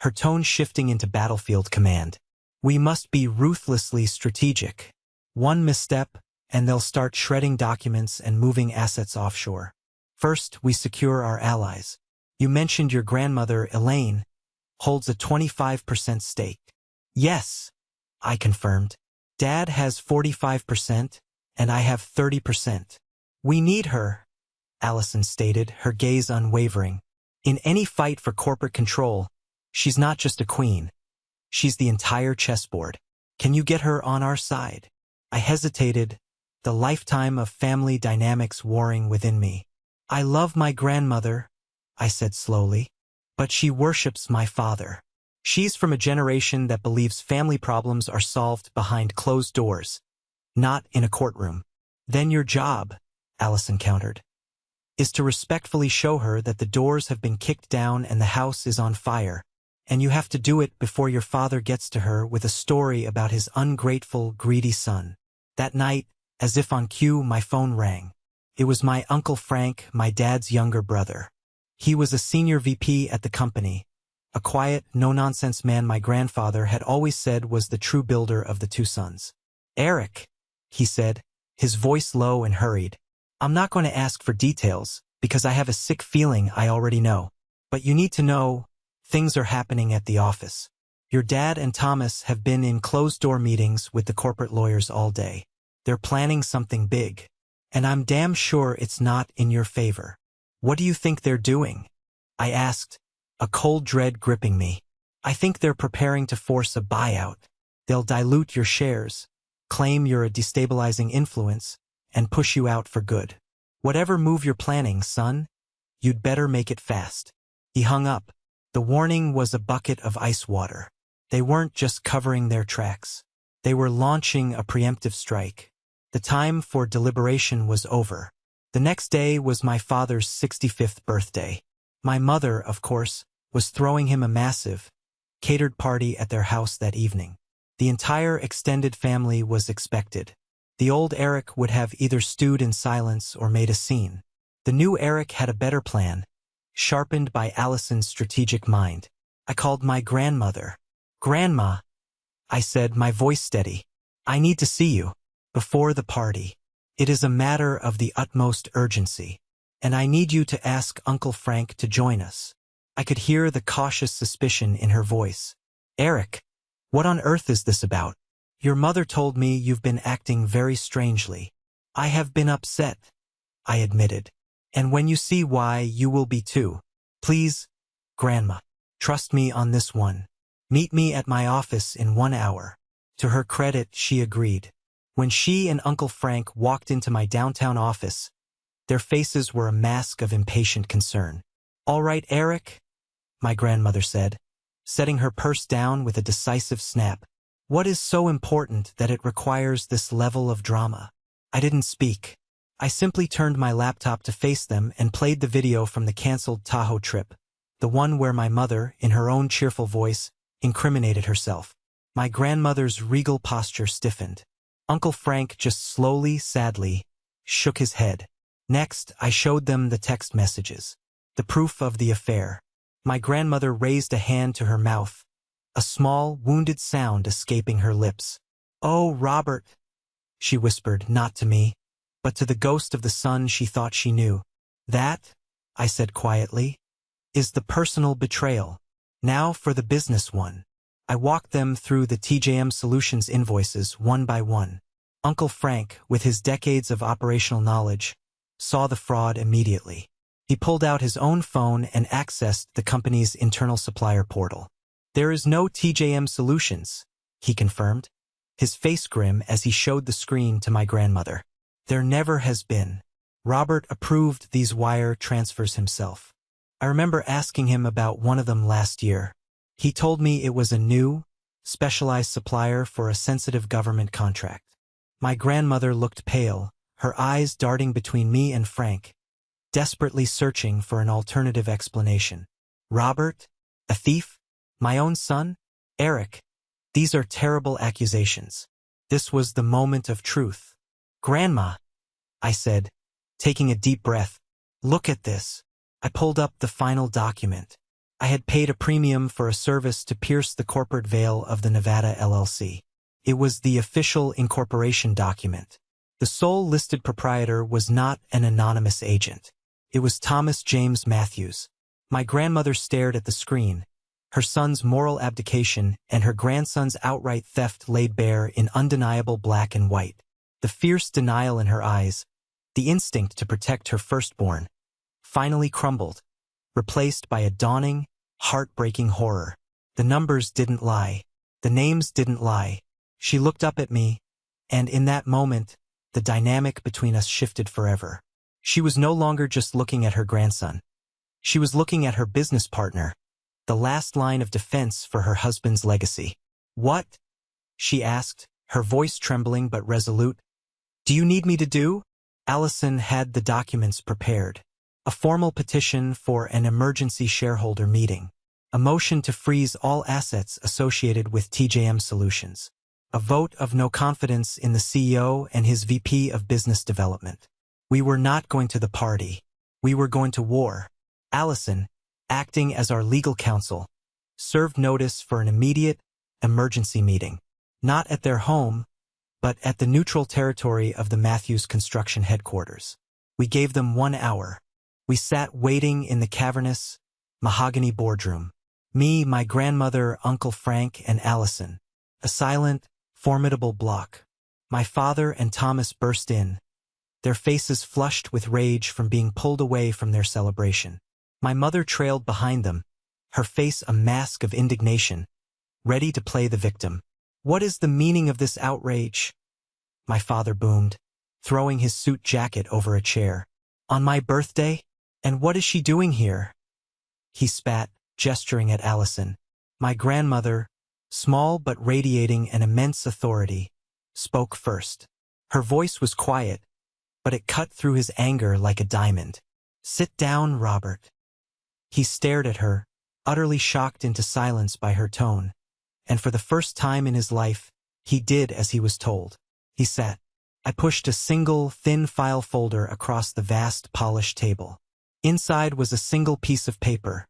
her tone shifting into battlefield command. We must be ruthlessly strategic. One misstep, and they'll start shredding documents and moving assets offshore. First, we secure our allies. You mentioned your grandmother, Elaine, holds a 25% stake. Yes, I confirmed. Dad has 45%, and I have 30%. We need her. Allison stated, her gaze unwavering. In any fight for corporate control, she's not just a queen. She's the entire chessboard. Can you get her on our side? I hesitated, the lifetime of family dynamics warring within me. I love my grandmother, I said slowly, but she worships my father. She's from a generation that believes family problems are solved behind closed doors, not in a courtroom. Then your job, Allison countered, is to respectfully show her that the doors have been kicked down and the house is on fire, and you have to do it before your father gets to her with a story about his ungrateful, greedy son. That night, as if on cue, my phone rang. It was my Uncle Frank, my dad's younger brother. He was a senior VP at the company, a quiet, no-nonsense man my grandfather had always said was the true builder of the two sons. Eric, he said, his voice low and hurried. I'm not going to ask for details, because I have a sick feeling I already know. But you need to know, things are happening at the office. Your dad and Thomas have been in closed-door meetings with the corporate lawyers all day. They're planning something big. And I'm damn sure it's not in your favor. What do you think they're doing? I asked, a cold dread gripping me. I think they're preparing to force a buyout. They'll dilute your shares, claim you're a destabilizing influence, and push you out for good. Whatever move you're planning, son, you'd better make it fast. He hung up. The warning was a bucket of ice water. They weren't just covering their tracks. They were launching a preemptive strike. The time for deliberation was over. The next day was my father's 65th birthday. My mother, of course, was throwing him a massive, catered party at their house that evening. The entire extended family was expected. The old Eric would have either stewed in silence or made a scene. The new Eric had a better plan, sharpened by Allison's strategic mind. I called my grandmother. Grandma, I said, my voice steady. I need to see you. Before the party. It is a matter of the utmost urgency. And I need you to ask Uncle Frank to join us. I could hear the cautious suspicion in her voice. Eric, what on earth is this about? Your mother told me you've been acting very strangely. I have been upset, I admitted. And when you see why, you will be too. Please, Grandma, trust me on this one. Meet me at my office in 1 hour. To her credit, she agreed. When she and Uncle Frank walked into my downtown office, their faces were a mask of impatient concern. All right, Eric, my grandmother said, setting her purse down with a decisive snap. What is so important that it requires this level of drama? I didn't speak. I simply turned my laptop to face them and played the video from the canceled Tahoe trip, the one where my mother, in her own cheerful voice, incriminated herself. My grandmother's regal posture stiffened. Uncle Frank just slowly, sadly, shook his head. Next, I showed them the text messages, the proof of the affair. My grandmother raised a hand to her mouth, a small, wounded sound escaping her lips. Oh, Robert, she whispered, not to me, but to the ghost of the son she thought she knew. That, I said quietly, is the personal betrayal. Now for the business one. I walked them through the TJM Solutions invoices one by one. Uncle Frank, with his decades of operational knowledge, saw the fraud immediately. He pulled out his own phone and accessed the company's internal supplier portal. There is no TJM Solutions, he confirmed, his face grim as he showed the screen to my grandmother. There never has been. Robert approved these wire transfers himself. I remember asking him about one of them last year. He told me it was a new, specialized supplier for a sensitive government contract. My grandmother looked pale, her eyes darting between me and Frank, desperately searching for an alternative explanation. Robert? A thief? My own son? Eric? These are terrible accusations. This was the moment of truth. Grandma, I said, taking a deep breath. Look at this. I pulled up the final document. I had paid a premium for a service to pierce the corporate veil of the Nevada LLC. It was the official incorporation document. The sole listed proprietor was not an anonymous agent. It was Thomas James Matthews. My grandmother stared at the screen. Her son's moral abdication and her grandson's outright theft laid bare in undeniable black and white. The fierce denial in her eyes, The instinct to protect her firstborn finally crumbled, replaced by a dawning, heartbreaking horror. The numbers didn't lie. The names didn't lie. She looked up at me, and in that moment, the dynamic between us shifted forever. She was no longer just looking at her grandson. She was looking at her business partner, the last line of defense for her husband's legacy. "What?" she asked, her voice trembling but resolute. "Do you need me to do?" Allison had the documents prepared. A formal petition for an emergency shareholder meeting. A motion to freeze all assets associated with TJM Solutions. A vote of no confidence in the CEO and his VP of Business Development. We were not going to the party. We were going to war. Allison, acting as our legal counsel, served notice for an immediate emergency meeting. Not at their home, but at the neutral territory of the Matthews Construction headquarters. We gave them 1 hour. We sat waiting in the cavernous, mahogany boardroom. Me, my grandmother, Uncle Frank, and Allison. A silent, formidable block. My father and Thomas burst in, their faces flushed with rage from being pulled away from their celebration. My mother trailed behind them, her face a mask of indignation, ready to play the victim. "What is the meaning of this outrage?" my father boomed, throwing his suit jacket over a chair. "On my birthday? And what is she doing here?" he spat, gesturing at Allison. My grandmother, small but radiating an immense authority, spoke first. Her voice was quiet, but it cut through his anger like a diamond. "Sit down, Robert." He stared at her, utterly shocked into silence by her tone, and for the first time in his life, he did as he was told. He sat. I pushed a single, thin file folder across the vast, polished table. Inside was a single piece of paper,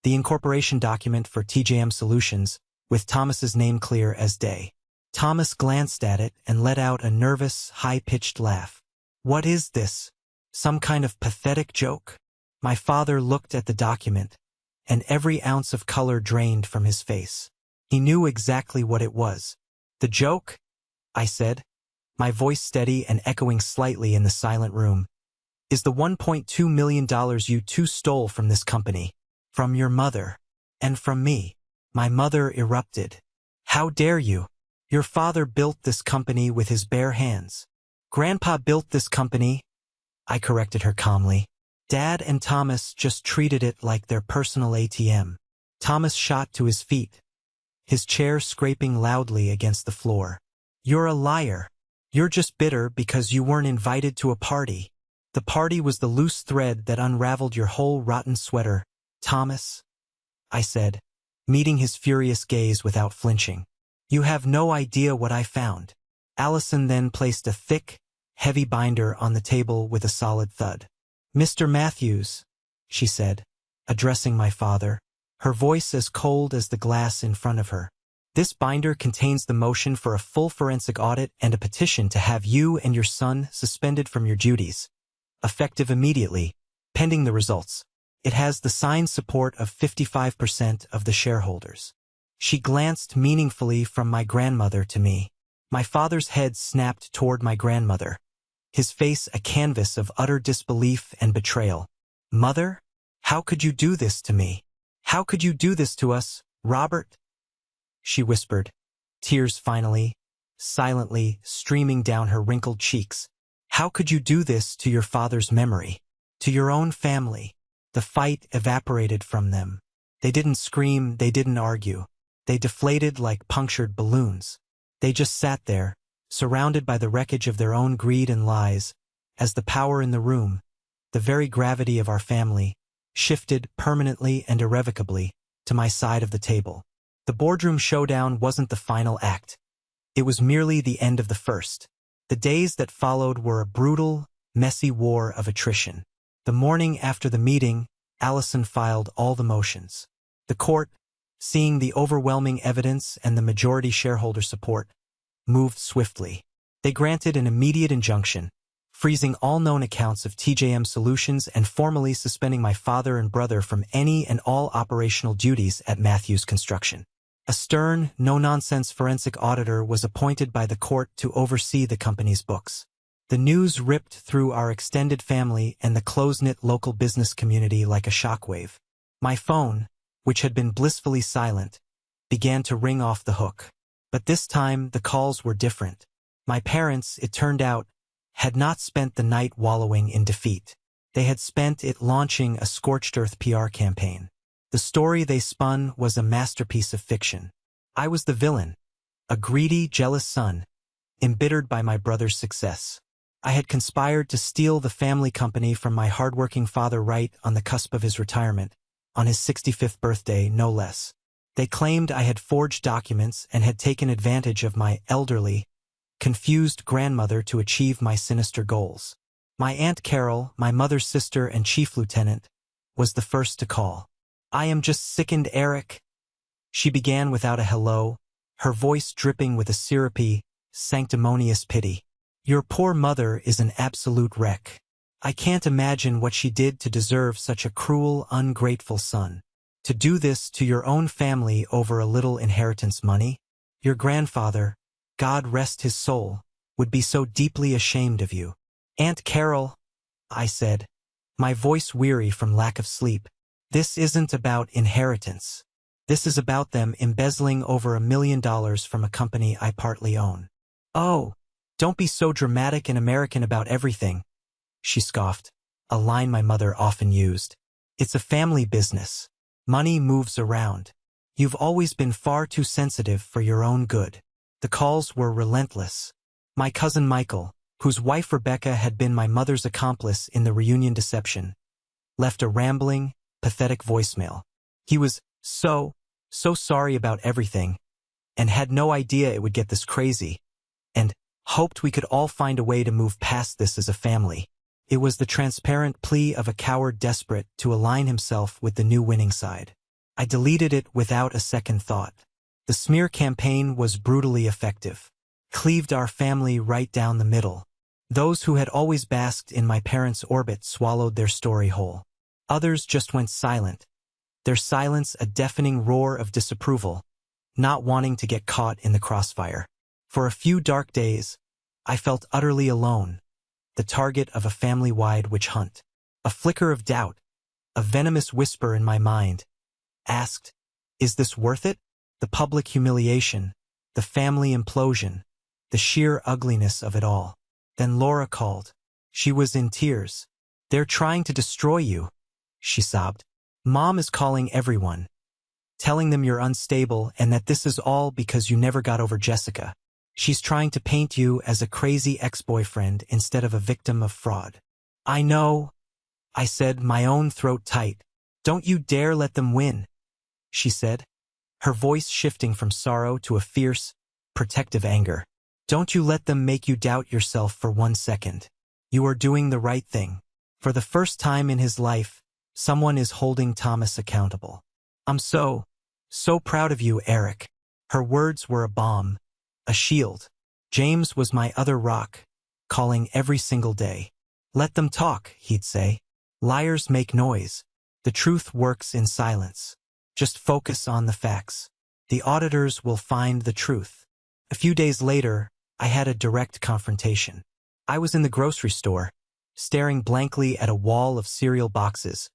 the incorporation document for TJM Solutions, with Thomas's name clear as day. Thomas glanced at it and let out a nervous, high-pitched laugh. "What is this? Some kind of pathetic joke?" My father looked at the document, and every ounce of color drained from his face. He knew exactly what it was. "The joke?" I said, my voice steady and echoing slightly in the silent room, "is the $1.2 million you two stole from this company, from your mother, and from me." My mother erupted. "How dare you? Your father built this company with his bare hands." "Grandpa built this company," I corrected her calmly. "Dad and Thomas just treated it like their personal ATM." Thomas shot to his feet, his chair scraping loudly against the floor. "You're a liar. You're just bitter because you weren't invited to a party. The party was the loose thread that unraveled your whole rotten sweater, Thomas," I said, meeting his furious gaze without flinching. "You have no idea what I found." Allison then placed a thick, heavy binder on the table with a solid thud. "Mr. Matthews," she said, addressing my father, her voice as cold as the glass in front of her. "This binder contains the motion for a full forensic audit and a petition to have you and your son suspended from your duties, effective immediately, pending the results. It has the signed support of 55% of the shareholders." She glanced meaningfully from my grandmother to me. My father's head snapped toward my grandmother, his face a canvas of utter disbelief and betrayal. "Mother? How could you do this to me? How could you do this to us, Robert?" she whispered, tears finally, silently streaming down her wrinkled cheeks. "How could you do this to your father's memory? To your own family?" The fight evaporated from them. They didn't scream, they didn't argue. They deflated like punctured balloons. They just sat there, surrounded by the wreckage of their own greed and lies, as the power in the room, the very gravity of our family, shifted permanently and irrevocably to my side of the table. The boardroom showdown wasn't the final act. It was merely the end of the first. The days that followed were a brutal, messy war of attrition. The morning after the meeting, Allison filed all the motions. The court, seeing the overwhelming evidence and the majority shareholder support, moved swiftly. They granted an immediate injunction, freezing all known accounts of TJM Solutions and formally suspending my father and brother from any and all operational duties at Matthews Construction. A stern, no-nonsense forensic auditor was appointed by the court to oversee the company's books. The news ripped through our extended family and the close-knit local business community like a shockwave. My phone, which had been blissfully silent, began to ring off the hook. But this time the calls were different. My parents, it turned out, had not spent the night wallowing in defeat. They had spent it launching a scorched-earth PR campaign. The story they spun was a masterpiece of fiction. I was the villain, a greedy, jealous son, embittered by my brother's success. I had conspired to steal the family company from my hardworking father right on the cusp of his retirement, on his 65th birthday, no less. They claimed I had forged documents and had taken advantage of my elderly, confused grandmother to achieve my sinister goals. My Aunt Carol, my mother's sister and chief lieutenant, was the first to call. "I am just sickened, Eric," she began without a hello, her voice dripping with a syrupy, sanctimonious pity. "Your poor mother is an absolute wreck. I can't imagine what she did to deserve such a cruel, ungrateful son. To do this to your own family over a little inheritance money? Your grandfather, God rest his soul, would be so deeply ashamed of you." "Aunt Carol," I said, my voice weary from lack of sleep, "this isn't about inheritance. This is about them embezzling over $1 million from a company I partly own." "Oh, don't be so dramatic and American about everything," she scoffed, a line my mother often used. "It's a family business. Money moves around. You've always been far too sensitive for your own good." The calls were relentless. My cousin Michael, whose wife Rebecca had been my mother's accomplice in the reunion deception, left a rambling, pathetic voicemail. He was so sorry about everything, and had no idea it would get this crazy, and hoped we could all find a way to move past this as a family. It was the transparent plea of a coward desperate to align himself with the new winning side. I deleted it without a second thought. The smear campaign was brutally effective. Cleaved our family right down the middle. Those who had always basked in my parents' orbit swallowed their story whole. Others just went silent, their silence a deafening roar of disapproval, not wanting to get caught in the crossfire. For a few dark days, I felt utterly alone, the target of a family-wide witch hunt. A flicker of doubt, a venomous whisper in my mind, asked, "Is this worth it?" The public humiliation, the family implosion, the sheer ugliness of it all. Then Laura called. She was in tears. "They're trying to destroy you," she sobbed. "Mom is calling everyone, telling them you're unstable and that this is all because you never got over Jessica. She's trying to paint you as a crazy ex-boyfriend instead of a victim of fraud." "I know," I said, my own throat tight. "Don't you dare let them win," she said, her voice shifting from sorrow to a fierce, protective anger. "Don't you let them make you doubt yourself for 1 second. You are doing the right thing." For the first time in his life, someone is holding Thomas accountable. "I'm so proud of you, Eric." Her words were a balm, a shield. James was my other rock, calling every single day. "Let them talk," he'd say. "Liars make noise. The truth works in silence. Just focus on the facts. The auditors will find the truth." A few days later, I had a direct confrontation. I was in the grocery store, staring blankly at a wall of cereal boxes,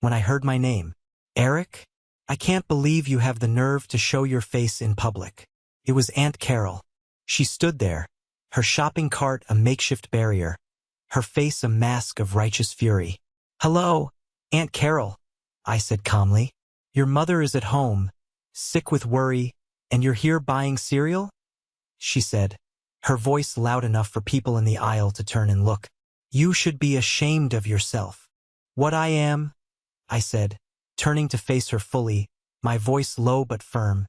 when I heard my name. "Eric? I can't believe you have the nerve to show your face in public." It was Aunt Carol. She stood there, her shopping cart a makeshift barrier, her face a mask of righteous fury. "Hello, Aunt Carol," I said calmly. "Your mother is at home, sick with worry, and you're here buying cereal?" she said, her voice loud enough for people in the aisle to turn and look. "You should be ashamed of yourself." "What I am," I said, turning to face her fully, my voice low but firm,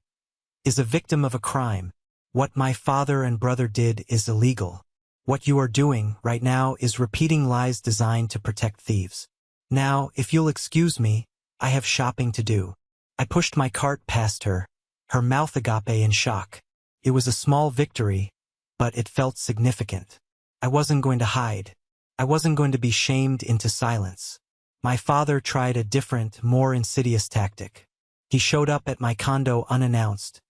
"is a victim of a crime. What my father and brother did is illegal. What you are doing right now is repeating lies designed to protect thieves. Now, if you'll excuse me, I have shopping to do." I pushed my cart past her, her mouth agape in shock. It was a small victory, but it felt significant. I wasn't going to hide. I wasn't going to be shamed into silence. My father tried a different, more insidious tactic. He showed up at my condo unannounced,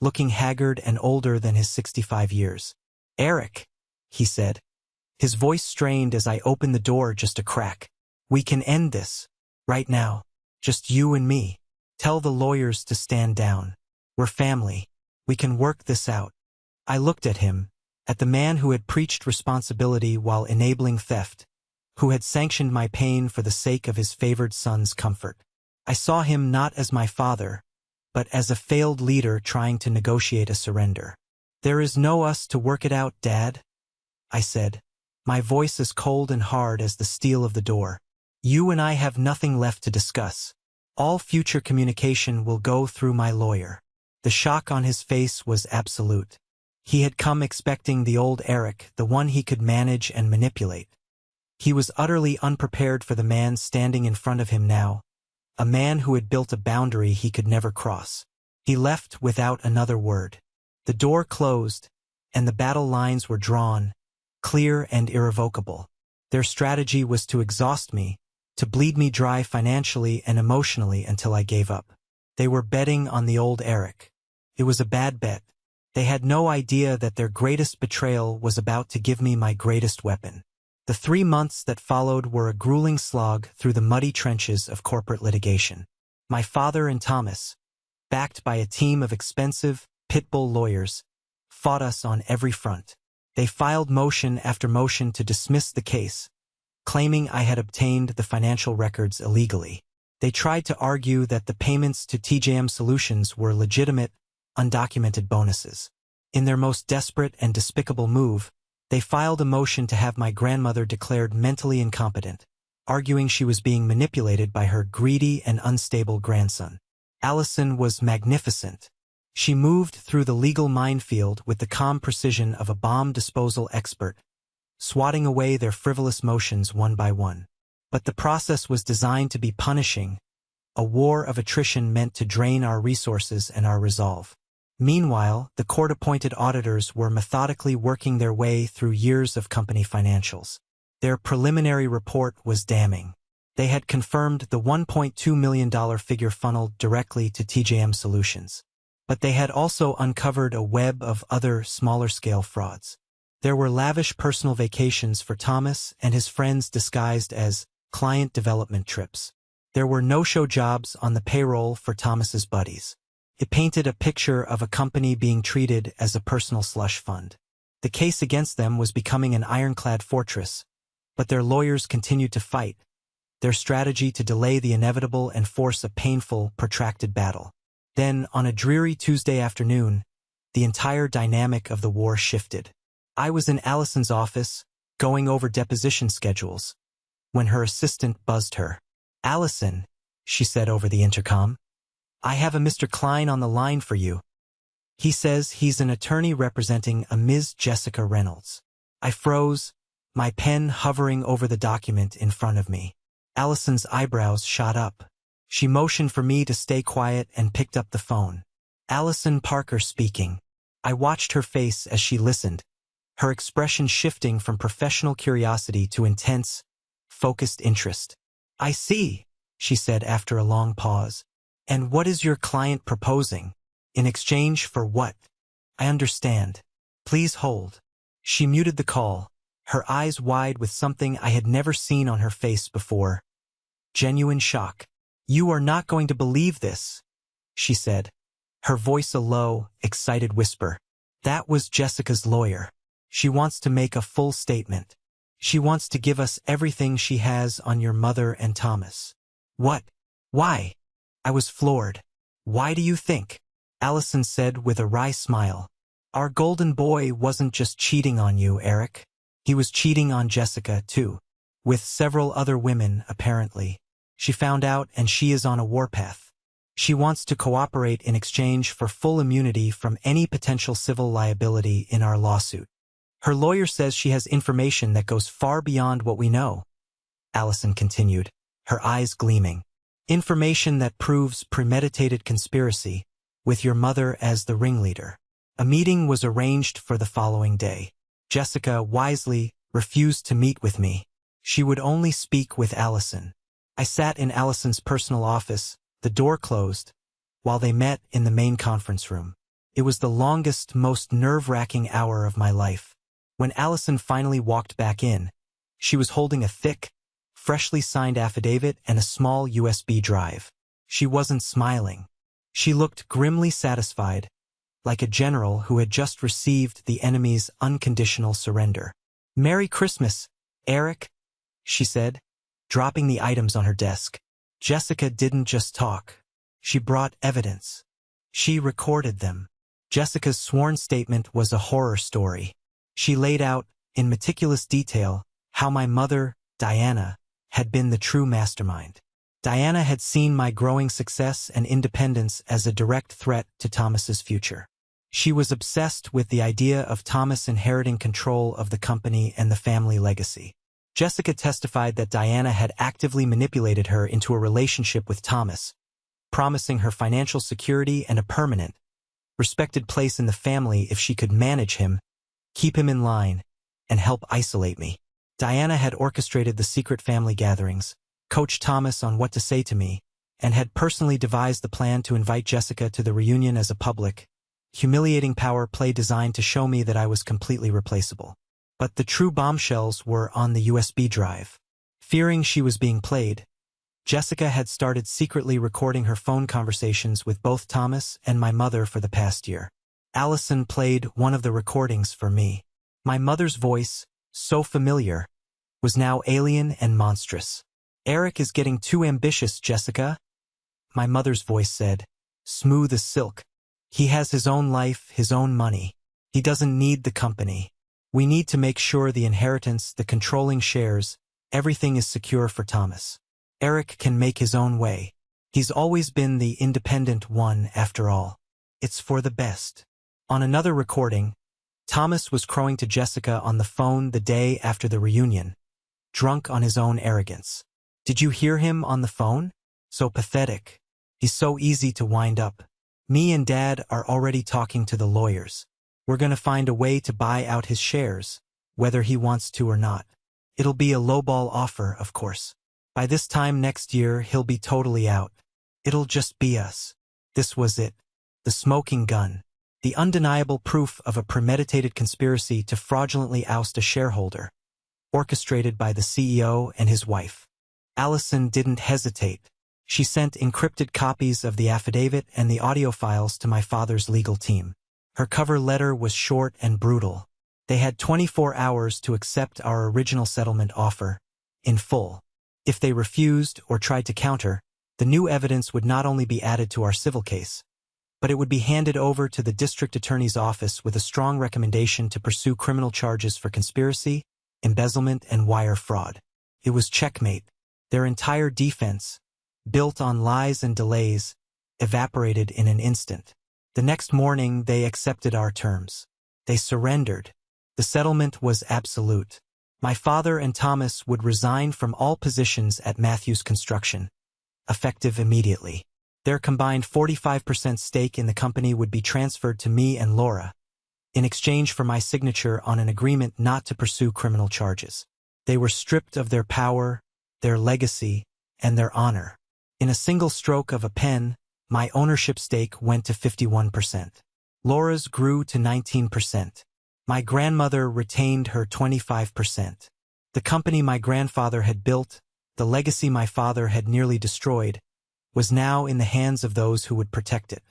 looking haggard and older than his 65 years. "Eric," he said, His voice strained as I opened the door just a crack. "We can end this. Right now. Just you and me. Tell the lawyers to stand down. We're family. We can work this out." I looked at him, at the man who had preached responsibility while enabling theft, who had sanctioned my pain for the sake of his favored son's comfort. I saw him not as my father, but as a failed leader trying to negotiate a surrender. "There is no us to work it out, Dad," I said, my voice as cold and hard as the steel of the door. "You and I have nothing left to discuss. All future communication will go through my lawyer." The shock on his face was absolute. He had come expecting the old Eric, the one he could manage and manipulate. He was utterly unprepared for the man standing in front of him now, a man who had built a boundary he could never cross. He left without another word. The door closed, and the battle lines were drawn, clear and irrevocable. Their strategy was to exhaust me, to bleed me dry financially and emotionally until I gave up. They were betting on the old Eric. It was a bad bet. They had no idea that their greatest betrayal was about to give me my greatest weapon. The 3 months that followed were a grueling slog through the muddy trenches of corporate litigation. My father and Thomas, backed by a team of expensive, pitbull lawyers, fought us on every front. They filed motion after motion to dismiss the case, claiming I had obtained the financial records illegally. They tried to argue that the payments to TJM Solutions were legitimate, undocumented bonuses. In their most desperate and despicable move, they filed a motion to have my grandmother declared mentally incompetent, arguing she was being manipulated by her greedy and unstable grandson. Allison was magnificent. She moved through the legal minefield with the calm precision of a bomb disposal expert, swatting away their frivolous motions one by one. But the process was designed to be punishing, a war of attrition meant to drain our resources and our resolve. Meanwhile, the court-appointed auditors were methodically working their way through years of company financials. Their preliminary report was damning. They had confirmed the $1.2 million figure funneled directly to TJM Solutions. But they had also uncovered a web of other, smaller-scale frauds. There were lavish personal vacations for Thomas and his friends disguised as client development trips. There were no-show jobs on the payroll for Thomas's buddies. It painted a picture of a company being treated as a personal slush fund. The case against them was becoming an ironclad fortress, but their lawyers continued to fight, their strategy to delay the inevitable and force a painful, protracted battle. Then, on a dreary Tuesday afternoon, the entire dynamic of the war shifted. I was in Allison's office, going over deposition schedules, when her assistant buzzed her. "Allison," she said over the intercom, "I have a Mr. Klein on the line for you. He says he's an attorney representing a Ms. Jessica Reynolds." I froze, my pen hovering over the document in front of me. Allison's eyebrows shot up. She motioned for me to stay quiet and picked up the phone. "Allison Parker speaking." I watched her face as she listened, her expression shifting from professional curiosity to intense, focused interest. "I see," she said after a long pause. "And what is your client proposing? In exchange for what?" "I understand. Please hold." She muted the call, her eyes wide with something I had never seen on her face before. Genuine shock. "You are not going to believe this," she said, her voice a low, excited whisper. "That was Jessica's lawyer. She wants to make a full statement. She wants to give us everything she has on your mother and Thomas." "What? Why?" I was floored. "Why do you think?" Allison said with a wry smile. "Our golden boy wasn't just cheating on you, Eric. He was cheating on Jessica, too. With several other women, apparently. She found out and she is on a warpath. She wants to cooperate in exchange for full immunity from any potential civil liability in our lawsuit. Her lawyer says she has information that goes far beyond what we know," Allison continued, her eyes gleaming. "Information that proves premeditated conspiracy, with your mother as the ringleader." A meeting was arranged for the following day. Jessica, wisely, refused to meet with me. She would only speak with Allison. I sat in Allison's personal office, the door closed, while they met in the main conference room. It was the longest, most nerve-wracking hour of my life. When Allison finally walked back in, she was holding a thick, freshly signed affidavit and a small USB drive. She wasn't smiling. She looked grimly satisfied, like a general who had just received the enemy's unconditional surrender. "Merry Christmas, Eric," she said, dropping the items on her desk. Jessica didn't just talk. She brought evidence. She recorded them. Jessica's sworn statement was a horror story. She laid out, in meticulous detail, how my mother, Diana, had been the true mastermind. Diana had seen my growing success and independence as a direct threat to Thomas's future. She was obsessed with the idea of Thomas inheriting control of the company and the family legacy. Jessica testified that Diana had actively manipulated her into a relationship with Thomas, promising her financial security and a permanent, respected place in the family if she could manage him, keep him in line, and help isolate me. Diana had orchestrated the secret family gatherings, coached Thomas on what to say to me, and had personally devised the plan to invite Jessica to the reunion as a public, humiliating power play designed to show me that I was completely replaceable. But the true bombshells were on the USB drive. Fearing she was being played, Jessica had started secretly recording her phone conversations with both Thomas and my mother for the past year. Allison played one of the recordings for me. My mother's voice, so familiar, was now alien and monstrous. "Eric is getting too ambitious, Jessica," my mother's voice said, smooth as silk. "He has his own life, his own money. He doesn't need the company. We need to make sure the inheritance, the controlling shares, everything is secure for Thomas. Eric can make his own way. He's always been the independent one after all. It's for the best." On another recording, Thomas was crowing to Jessica on the phone the day after the reunion, drunk on his own arrogance. "Did you hear him on the phone? So pathetic. He's so easy to wind up. Me and Dad are already talking to the lawyers. We're going to find a way to buy out his shares, whether he wants to or not. It'll be a lowball offer, of course. By this time next year, he'll be totally out. It'll just be us." This was it. The smoking gun. The undeniable proof of a premeditated conspiracy to fraudulently oust a shareholder, orchestrated by the CEO and his wife. Allison didn't hesitate. She sent encrypted copies of the affidavit and the audio files to my father's legal team. Her cover letter was short and brutal. They had 24 hours to accept our original settlement offer, in full. If they refused or tried to counter, the new evidence would not only be added to our civil case, but it would be handed over to the district attorney's office with a strong recommendation to pursue criminal charges for conspiracy, embezzlement, and wire fraud. It was checkmate. Their entire defense, built on lies and delays, evaporated in an instant. The next morning, they accepted our terms. They surrendered. The settlement was absolute. My father and Thomas would resign from all positions at Matthews Construction, effective immediately. Their combined 45% stake in the company would be transferred to me and Laura, in exchange for my signature on an agreement not to pursue criminal charges. They were stripped of their power, their legacy, and their honor. In a single stroke of a pen, my ownership stake went to 51%. Laura's grew to 19%. My grandmother retained her 25%. The company my grandfather had built, the legacy my father had nearly destroyed, was now in the hands of those who would protect it.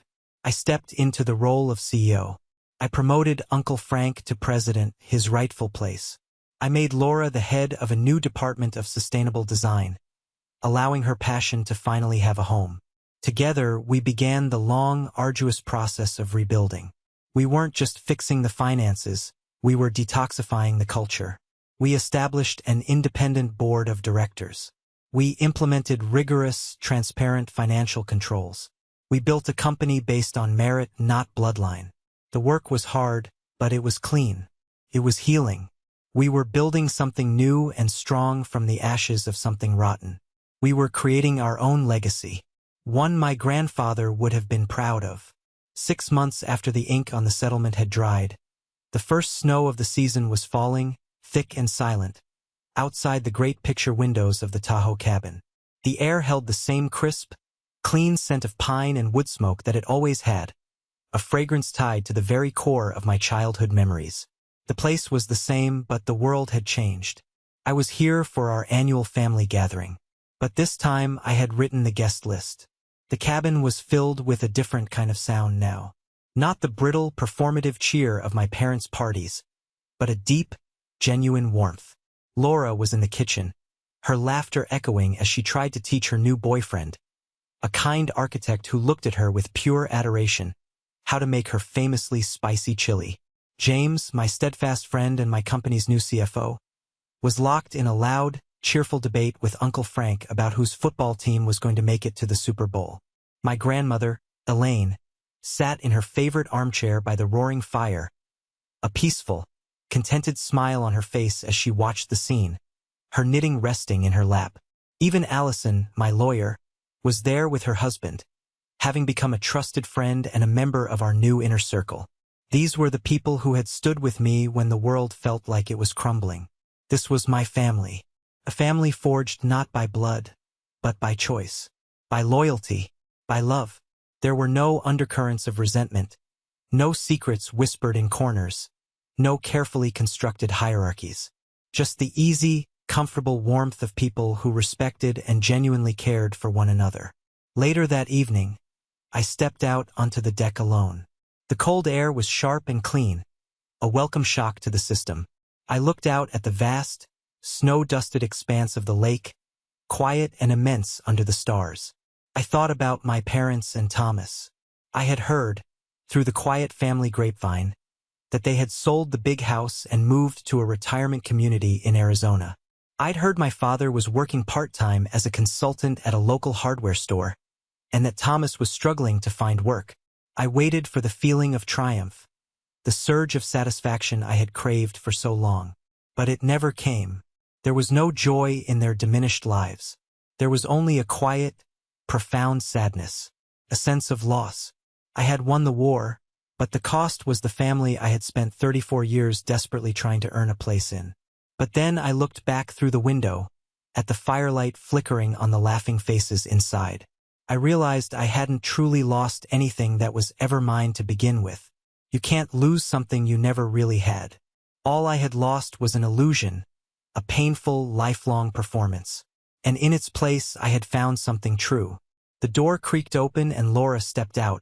I stepped into the role of CEO. I promoted Uncle Frank to president, his rightful place. I made Laura the head of a new department of sustainable design, allowing her passion to finally have a home. Together, we began the long, arduous process of rebuilding. We weren't just fixing the finances, we were detoxifying the culture. We established an independent board of directors. We implemented rigorous, transparent financial controls. We built a company based on merit, not bloodline. The work was hard, but it was clean. It was healing. We were building something new and strong from the ashes of something rotten. We were creating our own legacy, one my grandfather would have been proud of. 6 months after the ink on the settlement had dried, the first snow of the season was falling, thick and silent, outside the great picture windows of the Tahoe cabin. The air held the same crisp, clean scent of pine and wood smoke that it always had, a fragrance tied to the very core of my childhood memories. The place was the same, but the world had changed. I was here for our annual family gathering. But this time I had written the guest list. The cabin was filled with a different kind of sound now. Not the brittle, performative cheer of my parents' parties, but a deep, genuine warmth. Laura was in the kitchen, her laughter echoing as she tried to teach her new boyfriend, a kind architect who looked at her with pure adoration, how to make her famously spicy chili. James, my steadfast friend and my company's new CFO, was locked in a loud, cheerful debate with Uncle Frank about whose football team was going to make it to the Super Bowl. My grandmother, Elaine, sat in her favorite armchair by the roaring fire, a peaceful, contented smile on her face as she watched the scene, her knitting resting in her lap. Even Allison, my lawyer, was there with her husband, having become a trusted friend and a member of our new inner circle. These were the people who had stood with me when the world felt like it was crumbling. This was my family, a family forged not by blood, but by choice, by loyalty, by love. There were no undercurrents of resentment, no secrets whispered in corners, no carefully constructed hierarchies. Just the easy, comfortable warmth of people who respected and genuinely cared for one another. Later that evening, I stepped out onto the deck alone. The cold air was sharp and clean, a welcome shock to the system. I looked out at the vast, snow-dusted expanse of the lake, quiet and immense under the stars. I thought about my parents and Thomas. I had heard, through the quiet family grapevine, that they had sold the big house and moved to a retirement community in Arizona. I'd heard my father was working part-time as a consultant at a local hardware store, and that Thomas was struggling to find work. I waited for the feeling of triumph, the surge of satisfaction I had craved for so long. But it never came. There was no joy in their diminished lives. There was only a quiet, profound sadness, a sense of loss. I had won the war, but the cost was the family I had spent 34 years desperately trying to earn a place in. But then I looked back through the window, at the firelight flickering on the laughing faces inside. I realized I hadn't truly lost anything that was ever mine to begin with. You can't lose something you never really had. All I had lost was an illusion, a painful, lifelong performance. And in its place I had found something true. The door creaked open and Laura stepped out,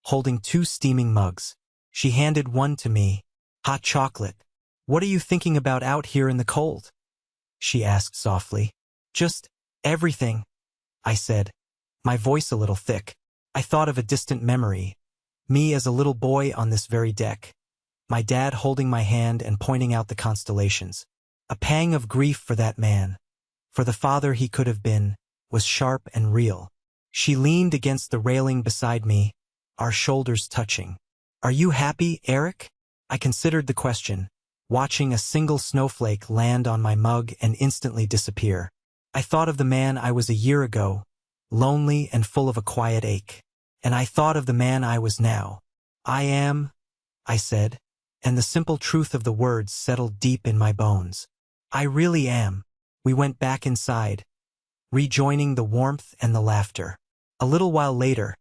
holding 2 steaming mugs. She handed one to me. Hot chocolate. What are you thinking about out here in the cold? She asked softly. Just everything, I said, my voice a little thick. I thought of a distant memory, me as a little boy on this very deck, my dad holding my hand and pointing out the constellations. A pang of grief for that man, for the father he could have been, was sharp and real. She leaned against the railing beside me, our shoulders touching. Are you happy, Eric? I considered the question, watching a single snowflake land on my mug and instantly disappear. I thought of the man I was a year ago, lonely and full of a quiet ache. And I thought of the man I was now. I am, I said, and the simple truth of the words settled deep in my bones. I really am. We went back inside, rejoining the warmth and the laughter. A little while later,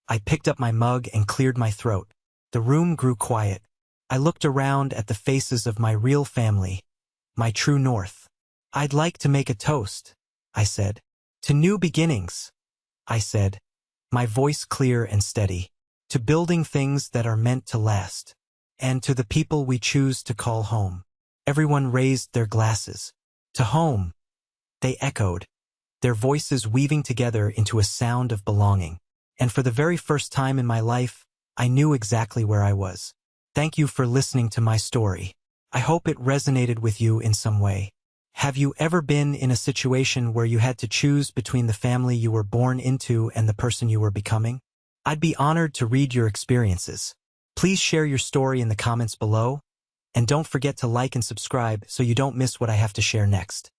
I picked up my mug and cleared my throat. The room grew quiet. I looked around at the faces of my real family, my true north. I'd like to make a toast, I said. To new beginnings, I said, my voice clear and steady. To building things that are meant to last. And to the people we choose to call home. Everyone raised their glasses. To home, they echoed, their voices weaving together into a sound of belonging. And for the very first time in my life, I knew exactly where I was. Thank you for listening to my story. I hope it resonated with you in some way. Have you ever been in a situation where you had to choose between the family you were born into and the person you were becoming? I'd be honored to read your experiences. Please share your story in the comments below, and don't forget to like and subscribe so you don't miss what I have to share next.